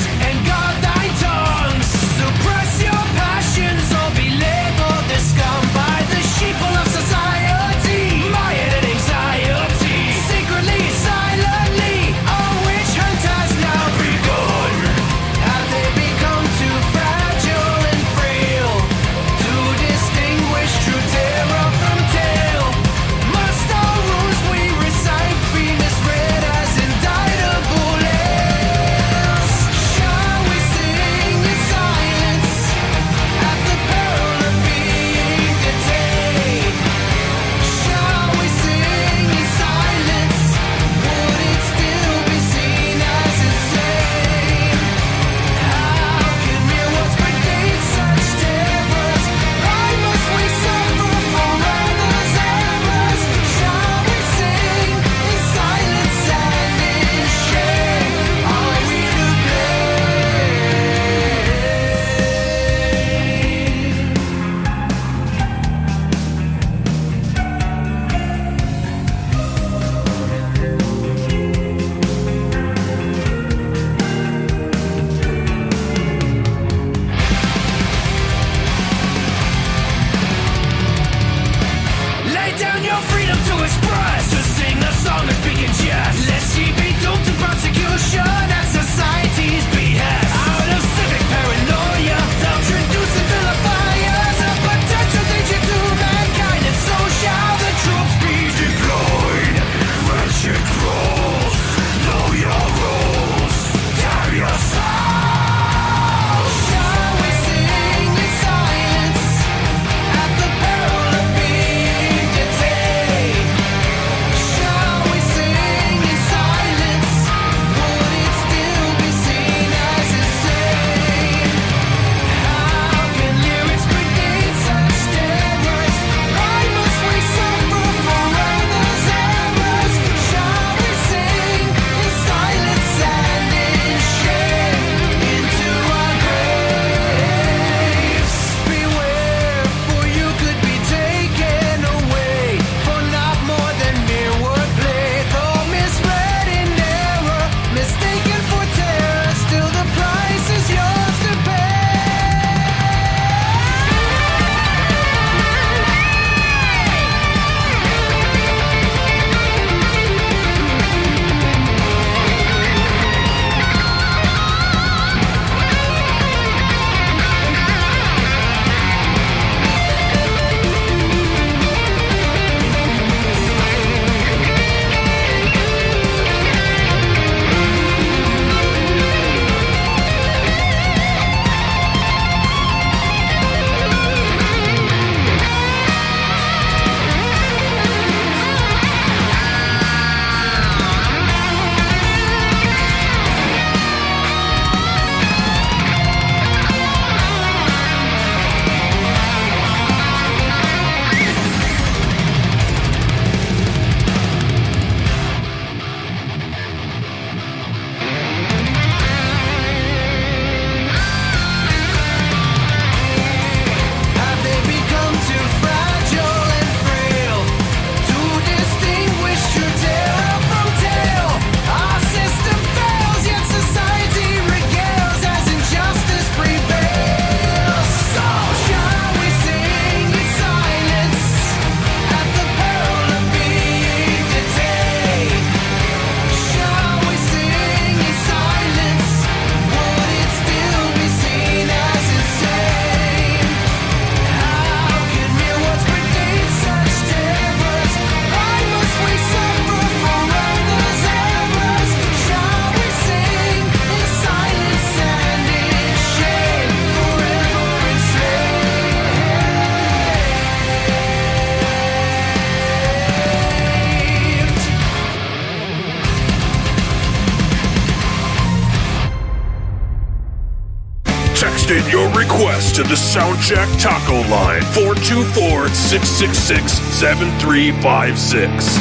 request to the Soundcheck Taco line, 424-666-7356.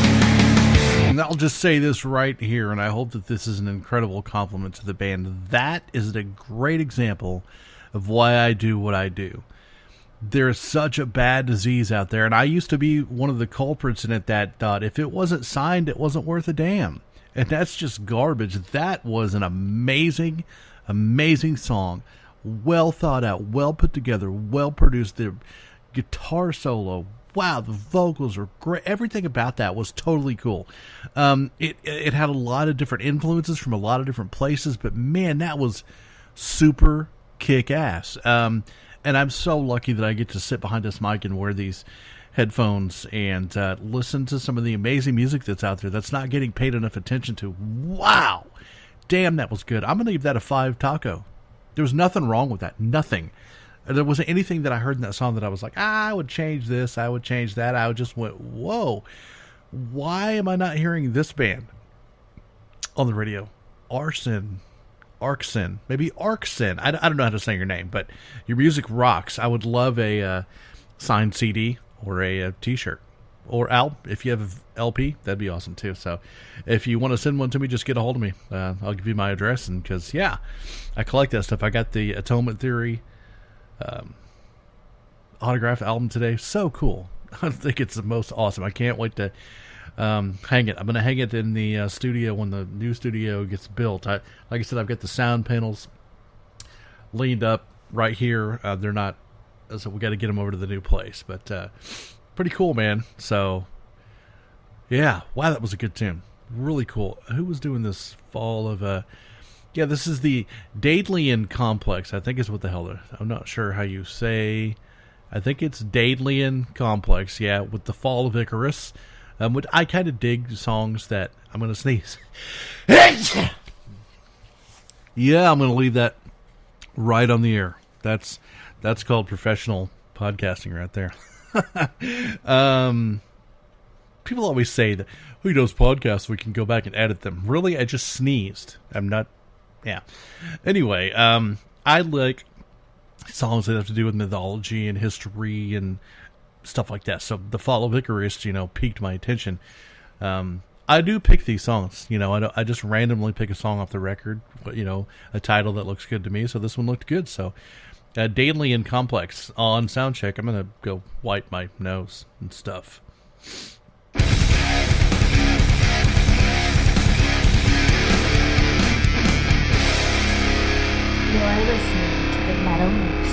And I'll just say this right here, and I hope that this is an incredible compliment to the band. That is a great example of why I do what I do. There's such a bad disease out there, and I used to be one of the culprits in it that thought if it wasn't signed, it wasn't worth a damn. And that's just garbage. That was an amazing, amazing song. Well thought out, well put together, well produced. The guitar solo, wow, the vocals are great. Everything about that was totally cool. It had a lot of different influences from a lot of different places, but man, that was super kick-ass. And I'm so lucky that I get to sit behind this mic and wear these headphones and listen to some of the amazing music that's out there that's not getting paid enough attention to. Wow! Damn, that was good. I'm going to give that a 5 taco. There was nothing wrong with that. Nothing. There wasn't anything that I heard in that song that I was like, I would change this, I would change that. I just went, whoa. Why am I not hearing this band on the radio? Arcsin. Maybe Arcsin. I don't know how to say your name, but your music rocks. I would love a signed CD or a t-shirt or album. If you have an LP, that'd be awesome too. So if you want to send one to me, just get a hold of me. I'll give you my address, and because I collect that stuff. I got the Atonement Theory autograph album today. So cool. I think it's the most awesome. I can't wait to hang it. I'm going to hang it in the studio when the new studio gets built. Like I said, I've got the sound panels leaned up right here. They're not, so we got to get them over to the new place. But pretty cool, man. So yeah, wow, that was a good tune. Really cool. Who was doing this fall of this is the Daedalian Complex, I think is what the hell I'm not sure how you say. I think it's Daedalian Complex, with the Fall of Icarus. I kind of dig songs that I'm going to sneeze. I'm going to leave that right on the air. That's called professional podcasting right there. People always say that who does podcasts, we can go back and edit them. Really, I just sneezed. I'm not. Yeah. Anyway, I like songs that have to do with mythology and history and stuff like that. So the Fall of Icarus, piqued my attention. I do pick these songs. I just randomly pick a song off the record, but, a title that looks good to me. So this one looked good. So Daedalian Complex on Soundcheck. I'm going to go wipe my nose and stuff. You are listening to the Metal Moose.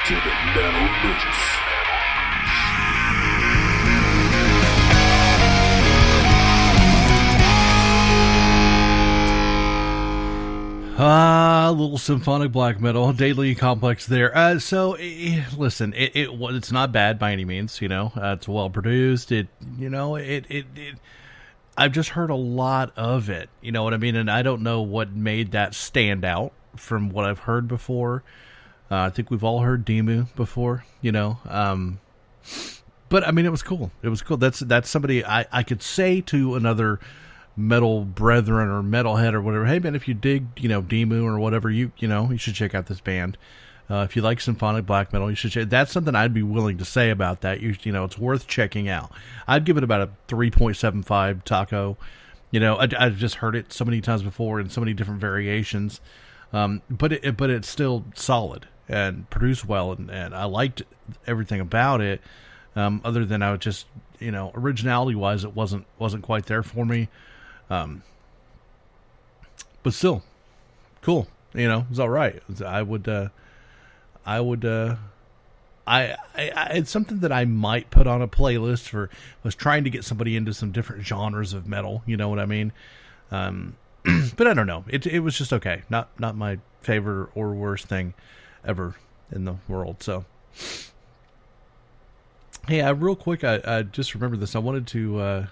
to the Metal Moose. A little symphonic black metal, daily complex there. Listen, it's not bad by any means. It's well produced. I've just heard a lot of it. You know what I mean? And I don't know what made that stand out from what I've heard before. I think we've all heard Demu before. But I mean, it was cool. It was cool. That's somebody I could say to another metal brethren or metalhead or whatever, hey man, if you dig Demu or whatever, you should check out this band. If you like symphonic black metal, you should check. That's something I'd be willing to say about that. It's worth checking out. I'd give it about a 3.75 taco. I've just heard it so many times before in so many different variations, but it's still solid and produced well, and I liked everything about it, other than I would just originality wise it wasn't quite there for me. But still, cool. It's all right. It's something that I might put on a playlist for. Was trying to get somebody into some different genres of metal. You know what I mean? But I don't know. It was just okay. Not my favorite or worst thing ever in the world. So, hey, real quick, I just remembered this. I wanted to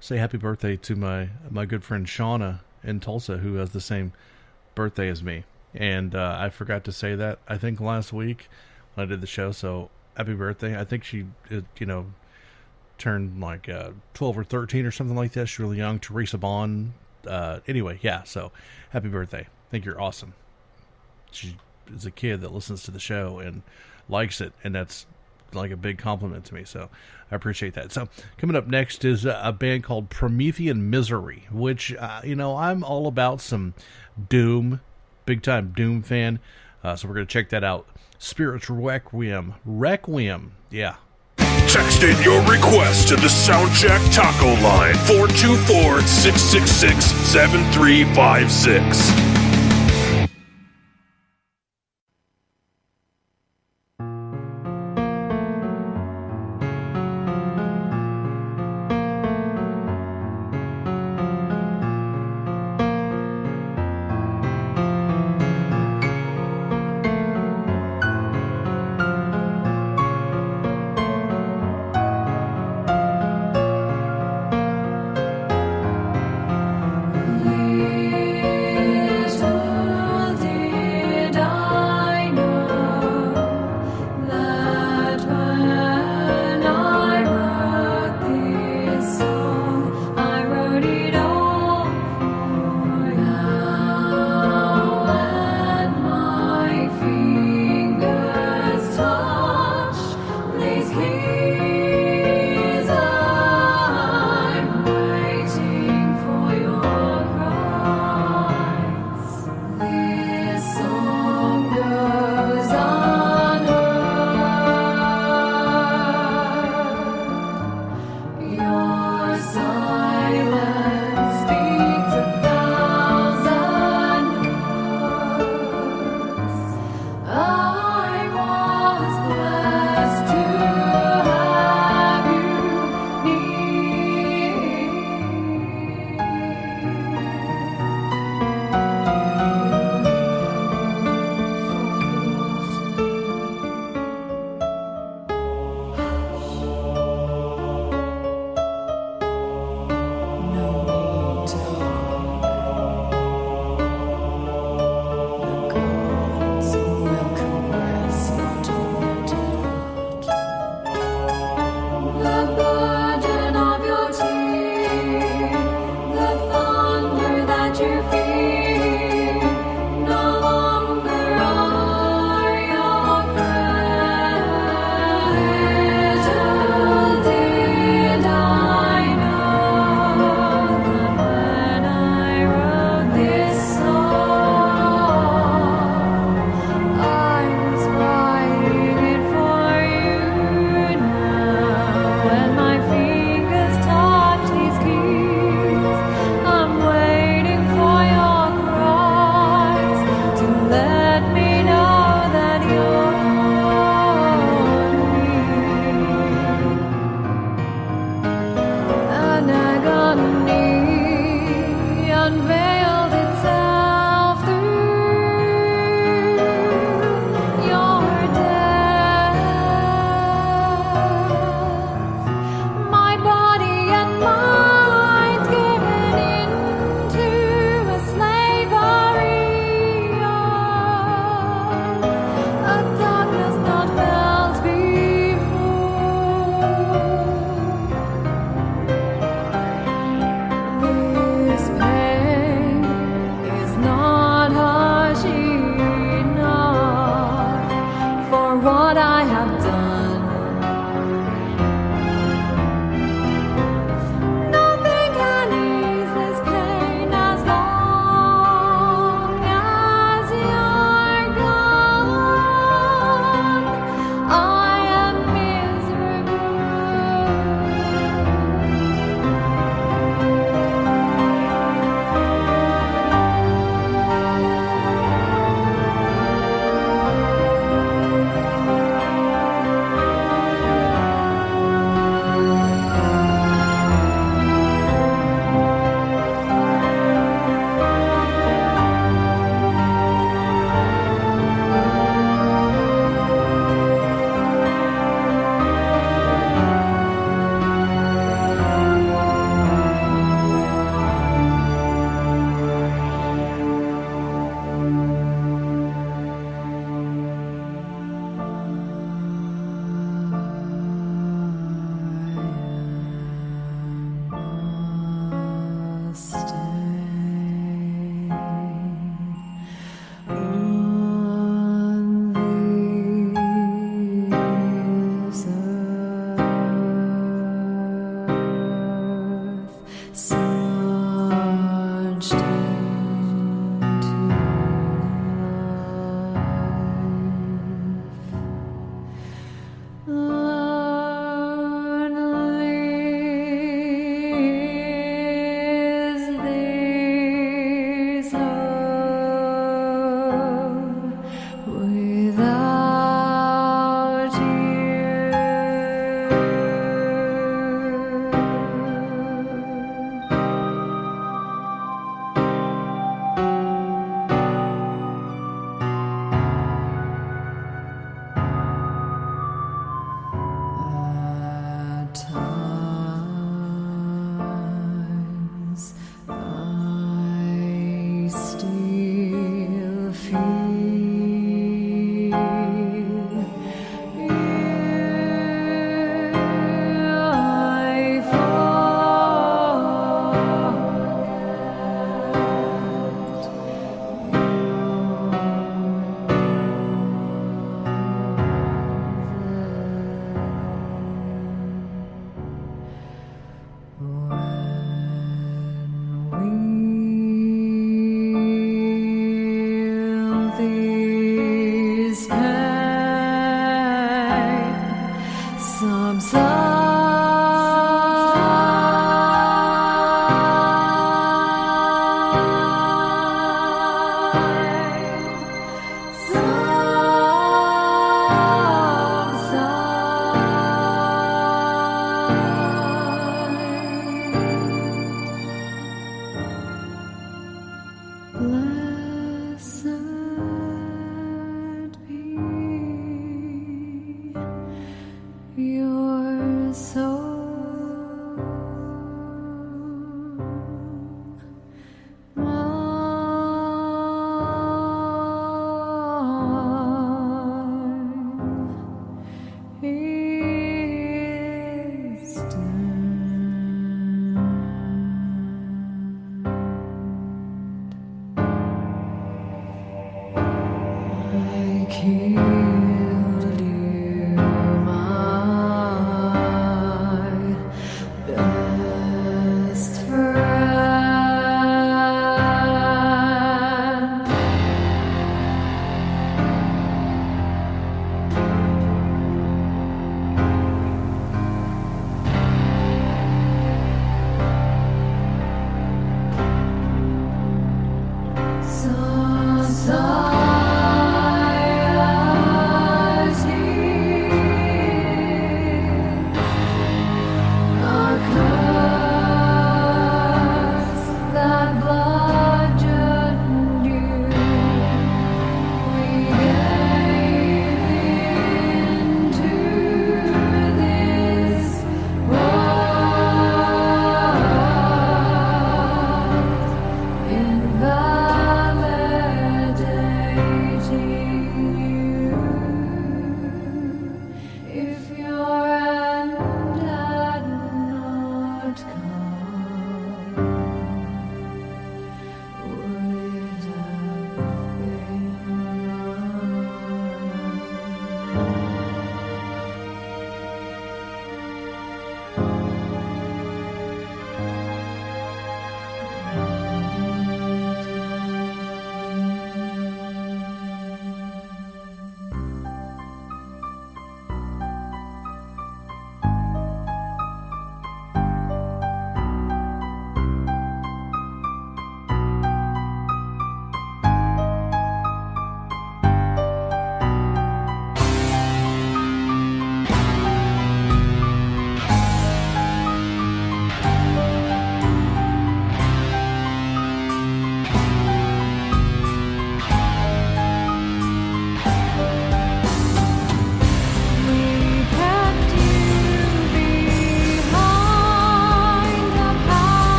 say happy birthday to my good friend Shauna in Tulsa, who has the same birthday as me. And I forgot to say that, I think, last week when I did the show. So happy birthday. I think she, turned like 12 or 13 or something like that. She's really young. Teresa Bond. Anyway, yeah. So happy birthday. I think you're awesome. She is a kid that listens to the show and likes it. And that's like a big compliment to me. So I appreciate that. So coming up next is a band called Promethean Misery, which, I'm all about some Doom. Big time Doom fan. So we're going to check that out. Spiritual Requiem. Yeah. Text in your request to the Soundcheck Taco line 424-666-7356. I was blessed to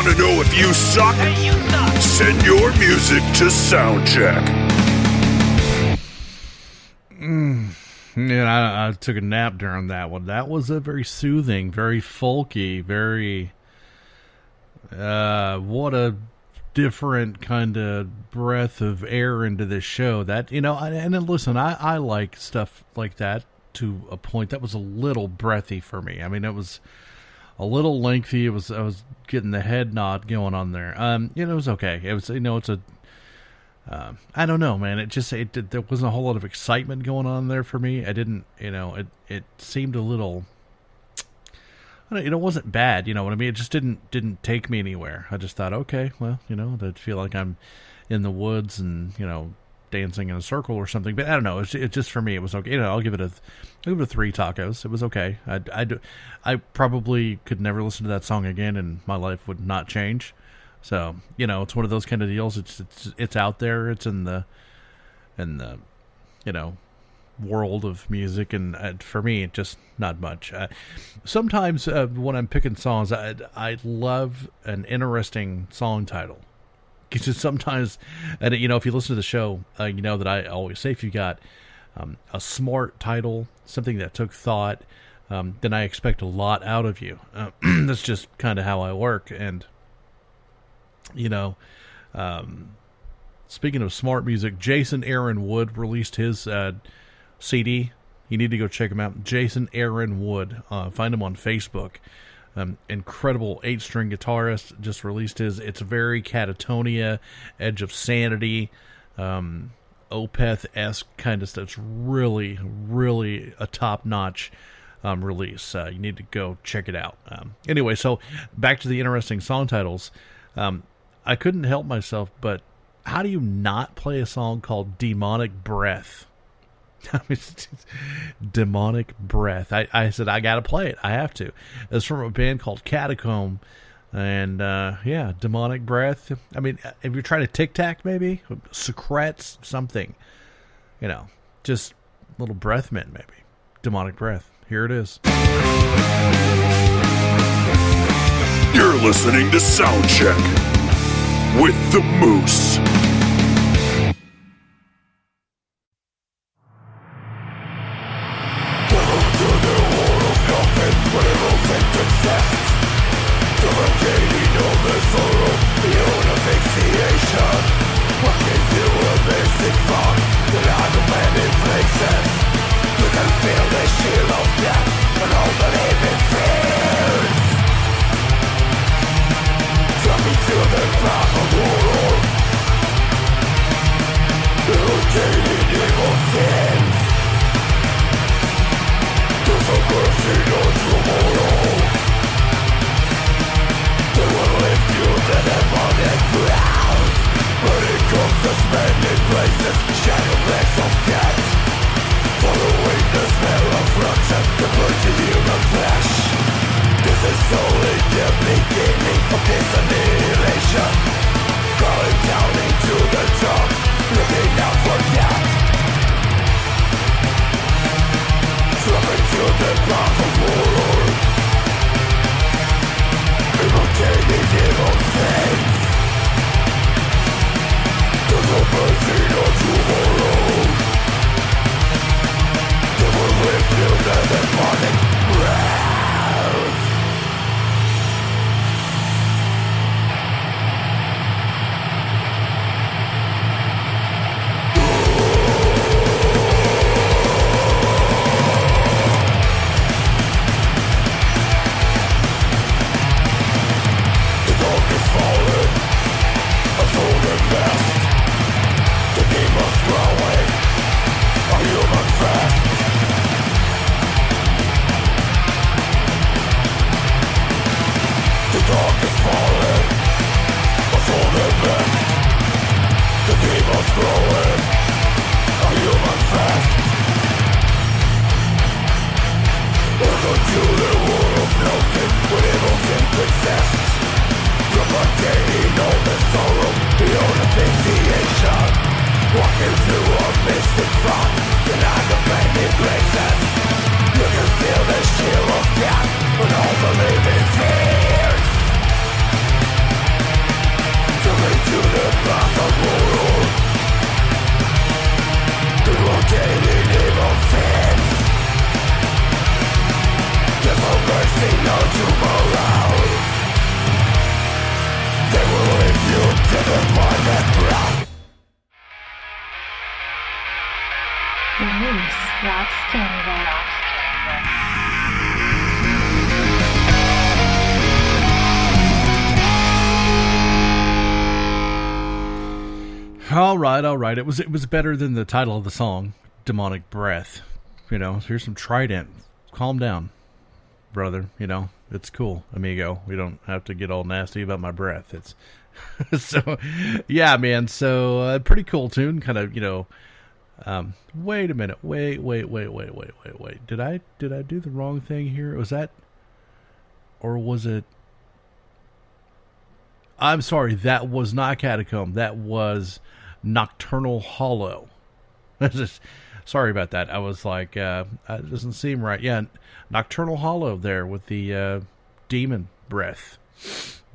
Want to know if you suck? Hey, you suck. Send your music to Soundcheck. Yeah, I took a nap during that one. That was a very soothing, very folky, very... what a different kind of breath of air into this show. That, and then listen, I like stuff like that to a point. That was a little breathy for me. I mean, it was a little lengthy. I was getting the head nod going on there. It was okay. It was, it's I don't know, man. There wasn't a whole lot of excitement going on there for me. I didn't, it seemed a little, it wasn't bad, you know what I mean? It just didn't take me anywhere. I just thought, okay, well, I feel like I'm in the woods and, dancing in a circle or something. But I don't know. It just, for me, it was okay. I'll give it a 3 tacos. It was okay. I probably could never listen to that song again, and my life would not change. So, it's one of those kind of deals. It's out there. It's in the world of music, and for me, it just not much. Sometimes when I'm picking songs, I love an interesting song title. Because sometimes, and if you listen to the show, you know that I always say if you got a smart title, something that took thought, then I expect a lot out of you. That's just kind of how I work. And speaking of smart music, Jason Aaron Wood released his CD. You need to go check him out. Jason Aaron Wood. Find him on Facebook. Incredible 8-string guitarist. Just released his. It's very Catatonia, Edge of Sanity, Opeth-esque kind of stuff. It's really, really a top-notch release. You need to go check it out. Anyway, so back to the interesting song titles. I couldn't help myself, but how do you not play a song called Demonic Breath? Demonic Breath. I said, I got to play it. I have to. It's from a band called Catacomb. And, Demonic Breath. I mean, if you're trying to tic-tac, maybe? Secrets, something. Just a little breath mint, maybe. Demonic Breath. Here it is. You're listening to Soundcheck with the Moose. The Moose rocks Canada. All right. It was better than the title of the song, Demonic Breath. You know, here's some Trident. Calm down, brother. You know, it's cool, amigo. We don't have to get all nasty about my breath. It's so, yeah, man. So pretty cool tune. Kind of, you know. Wait a minute. Wait. Did I do the wrong thing here? Was that, or was it? I'm sorry. That was not Catacomb. That was Nocturnal Hollow. Sorry about that. I was like, it doesn't seem right. Yeah, Nocturnal Hollow there with the demon breath.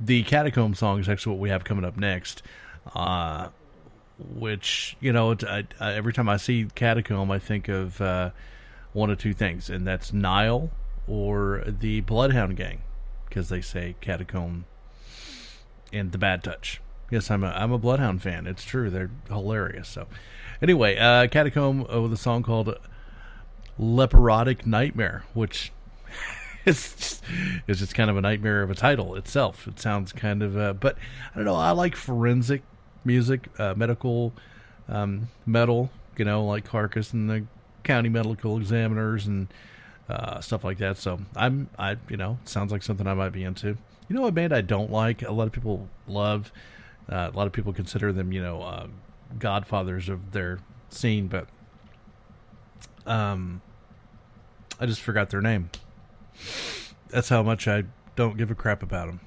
The Catacomb song is actually what we have coming up next. Which, you know, every time I see Catacomb, I think of one of two things, and that's Nile or the Bloodhound Gang, because they say Catacomb and the Bad Touch. Yes, I'm a Bloodhound fan. It's true. They're hilarious. So, anyway, Catacomb with a song called Leprotic Nightmare, which is just kind of a nightmare of a title itself. It sounds kind of, but I don't know. I like forensic music, medical, metal, you know, like Carcass and the County Medical Examiners and stuff like that. So you know, sounds like something I might be into. You know, a band I don't like, a lot of people love, a lot of people consider them, you know, godfathers of their scene, but I just forgot their name. That's how much I don't give a crap about them.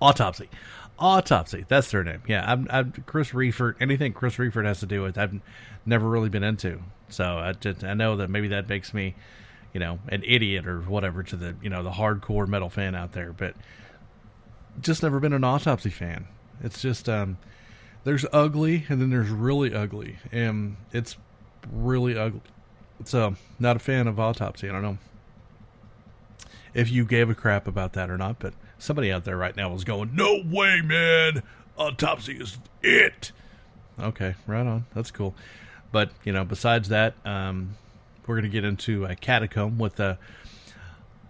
Autopsy, that's their name. Yeah, I'm Chris Reifert. Anything Chris Reifert has to do with, I've never really been into. So I know that maybe that makes me, you know, an idiot or whatever to the, you know, the hardcore metal fan out there, but just never been an Autopsy fan. It's just there's ugly and then there's really ugly, and it's really ugly. So not a fan of Autopsy. I don't know if you gave a crap about that or not, but somebody out there right now is going, "No way, man! Autopsy is it." Okay, right on. That's cool. But, you know, besides that, we're going to get into a Catacomb with a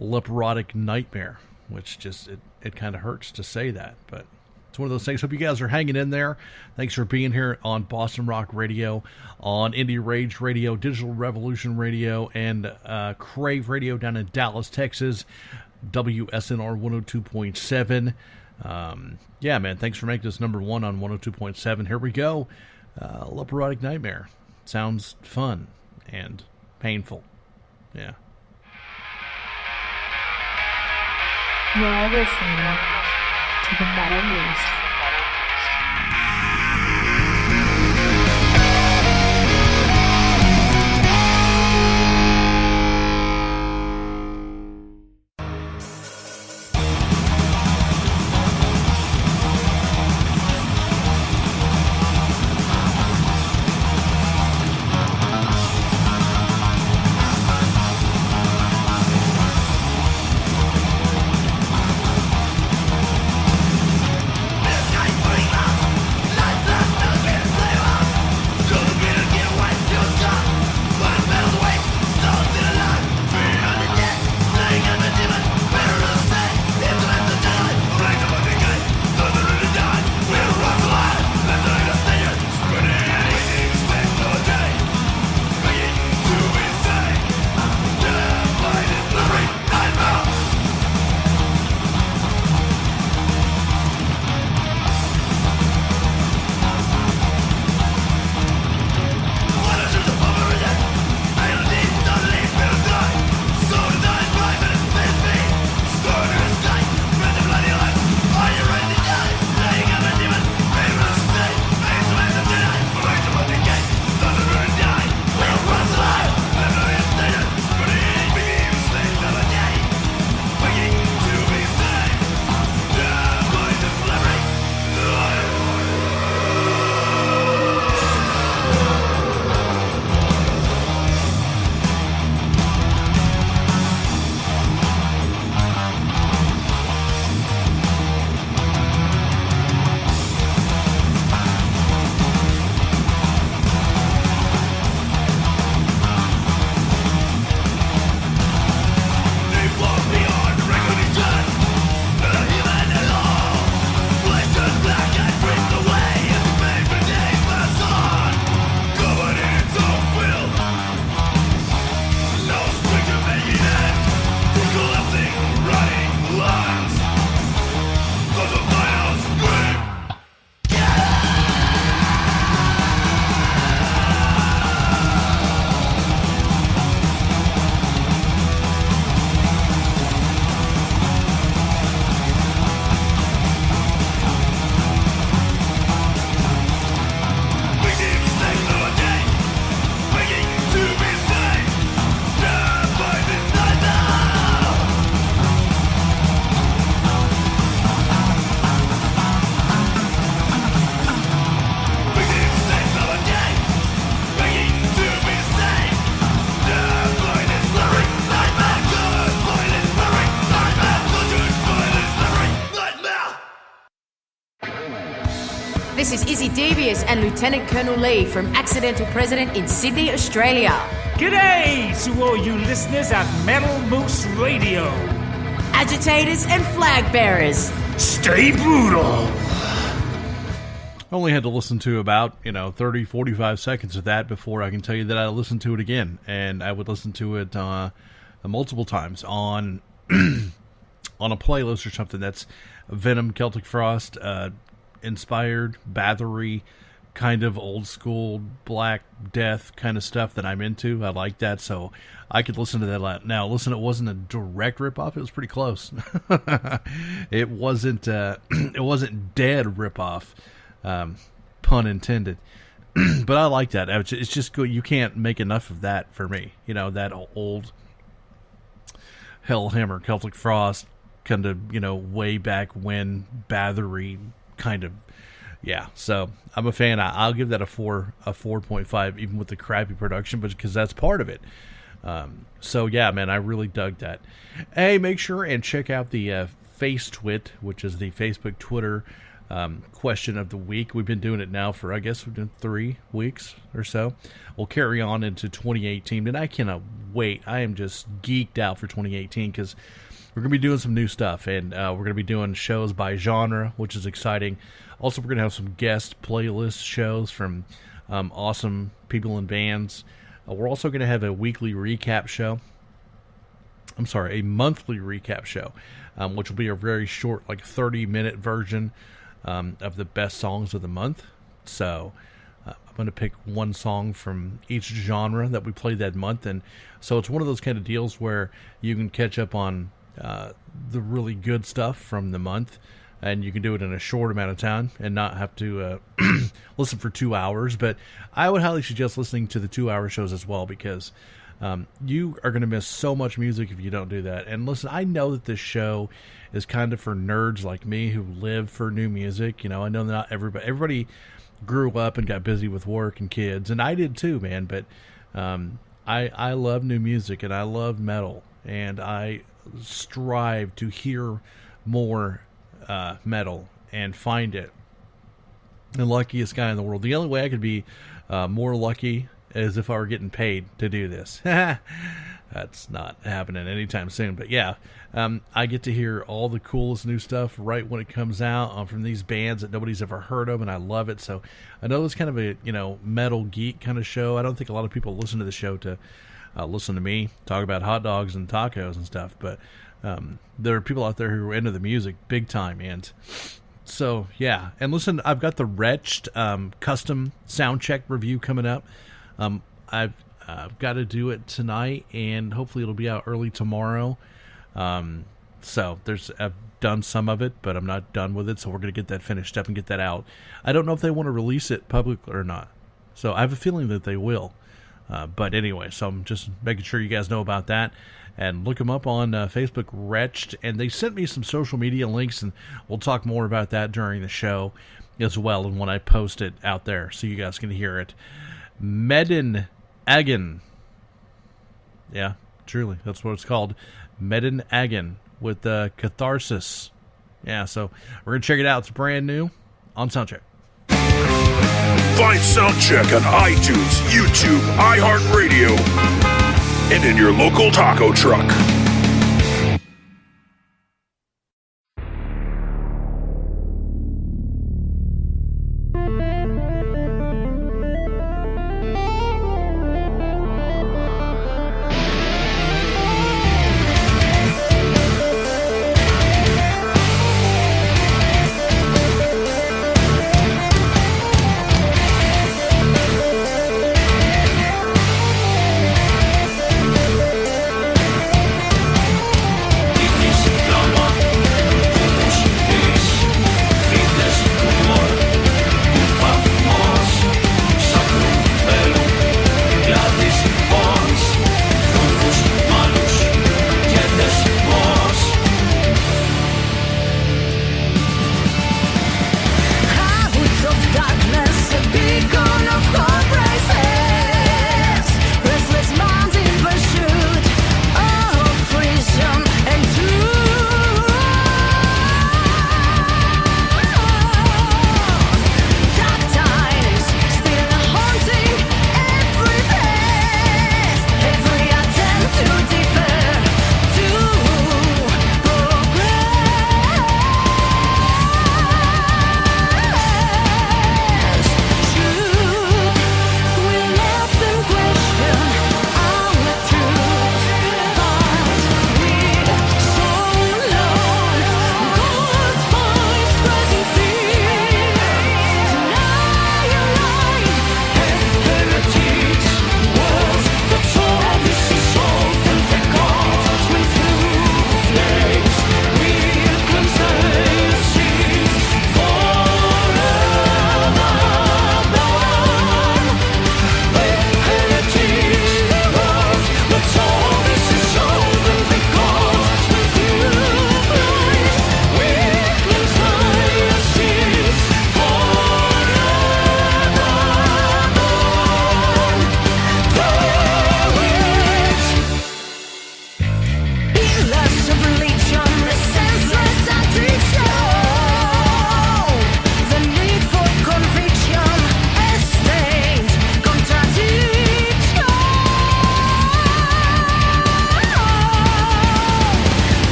Leprotic Nightmare, which just, it kind of hurts to say that, but it's one of those things. Hope you guys are hanging in there. Thanks for being here on Boston Rock Radio, on Indie Rage Radio, Digital Revolution Radio, and Crave Radio down in Dallas, Texas, WSNR 102.7. Yeah, man, thanks for making this number one on 102.7. Here we go. Leprotic Nightmare. Sounds fun and painful. Yeah. You're listening to the Metal Moose. Let's This is Izzy Devious and Lieutenant Colonel Lee from Accidental President in Sydney, Australia. G'day to all you listeners at Metal Moose Radio. Agitators and flag bearers. Stay brutal. Only had to listen to about, 30, 45 seconds of that before I can tell you that I listened to it again. And I would listen to it multiple times on on a playlist or something that's Venom, Celtic Frost, inspired, Bathory, kind of old school Black Death kind of stuff that I'm into. I like that, so I could listen to that. Now, listen, it wasn't a direct ripoff. It was pretty close. It wasn't dead ripoff, pun intended. But I like that. It's just good. You can't make enough of that for me. That old Hellhammer, Celtic Frost, kind of, way back when Bathory kind of, yeah. So I'm a fan. I'll give that a 4.5, even with the crappy production, but because that's part of it. So yeah, man, I really dug that. Hey, make sure and check out the Face Twit, which is the Facebook Twitter question of the week. We've been doing it now for, I guess, we've done 3 weeks or so. We'll carry on into 2018, and I cannot wait. I am just geeked out for 2018 because we're going to be doing some new stuff, and we're going to be doing shows by genre, which is exciting. Also, we're going to have some guest playlist shows from awesome people and bands. We're also going to have a weekly recap show. I'm sorry, a monthly recap show, which will be a very short, like 30-minute version of the best songs of the month. So I'm going to pick one song from each genre that we played that month. And so it's one of those kind of deals where you can catch up on the really good stuff from the month, and you can do it in a short amount of time and not have to listen for 2 hours. But I would highly suggest listening to the 2-hour shows as well, because you are going to miss so much music if you don't do that. And listen, I know that this show is kind of for nerds like me who live for new music. I know not everybody grew up and got busy with work and kids, and I did too, man. But I love new music, and I love metal, and I strive to hear more metal and find it. The luckiest guy in the world. The only way I could be more lucky is if I were getting paid to do this. That's not happening anytime soon. But yeah, I get to hear all the coolest new stuff right when it comes out from these bands that nobody's ever heard of, and I love it. So I know it's kind of a metal geek kind of show. I don't think a lot of people listen to the show to listen to me talk about hot dogs and tacos and stuff, but there are people out there who are into the music big time. And so yeah, and listen, I've got the Wretched custom soundcheck review coming up. I've got to do it tonight, and hopefully it'll be out early tomorrow. So I've done some of it, but I'm not done with it, so we're going to get that finished up and get that out. I don't know if they want to release it publicly or not, so I have a feeling that they will. But anyway, so I'm just making sure you guys know about that. And look them up on Facebook, Wretched. And they sent me some social media links, and we'll talk more about that during the show as well, and when I post it out there so you guys can hear it. AGAN. Yeah, truly, that's what it's called. AGAN with Catharsis. Yeah, so we're going to check it out. It's brand new on Soundcheck. Find Soundcheck on iTunes, YouTube, iHeartRadio, and in your local taco truck.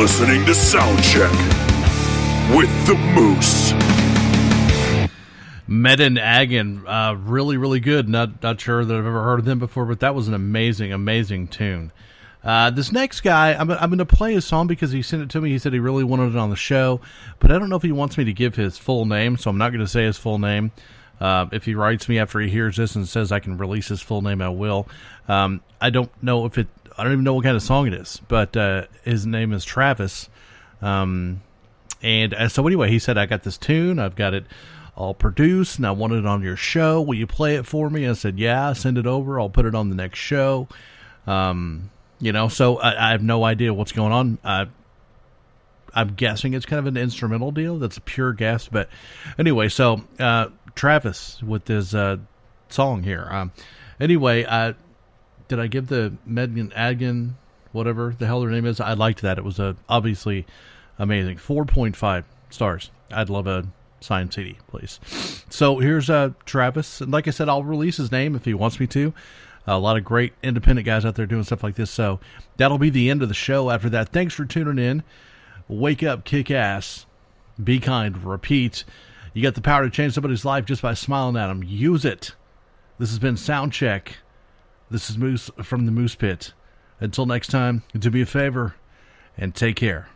listening to Soundcheck with the Moose. Medin AGAN, really, really good. Not sure that I've ever heard of them before, but that was an amazing, amazing tune. This next guy, I'm going to play his song because he sent it to me. He said he really wanted it on the show, but I don't know if he wants me to give his full name, so I'm not going to say his full name. If he writes me after he hears this and says I can release his full name, I will. I don't know if it. I don't even know what kind of song it is, but his name is Travis. So anyway, he said, I got this tune. I've got it all produced, and I want it on your show. Will you play it for me? I said, yeah, send it over. I'll put it on the next show. So I have no idea what's going on. I'm guessing it's kind of an instrumental deal. That's a pure guess. But anyway, so Travis with his song here. Did I give the Medin AGAN, whatever the hell their name is? I liked that. It was obviously amazing. 4.5 stars. I'd love a signed CD, please. So here's Travis. And like I said, I'll release his name if he wants me to. A lot of great independent guys out there doing stuff like this. So that'll be the end of the show after that. Thanks for tuning in. Wake up, kick ass. Be kind. Repeat. You got the power to change somebody's life just by smiling at them. Use it. This has been Soundcheck. This is Moose from the Moose Pit. Until next time, do me a favor and take care.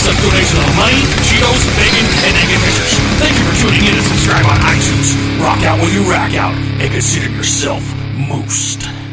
massive donation of money, Cheetos, bacon, and egg and pictures. Thank you for tuning in and subscribe on iTunes. Rock out when you rack out, and consider yourself moosed.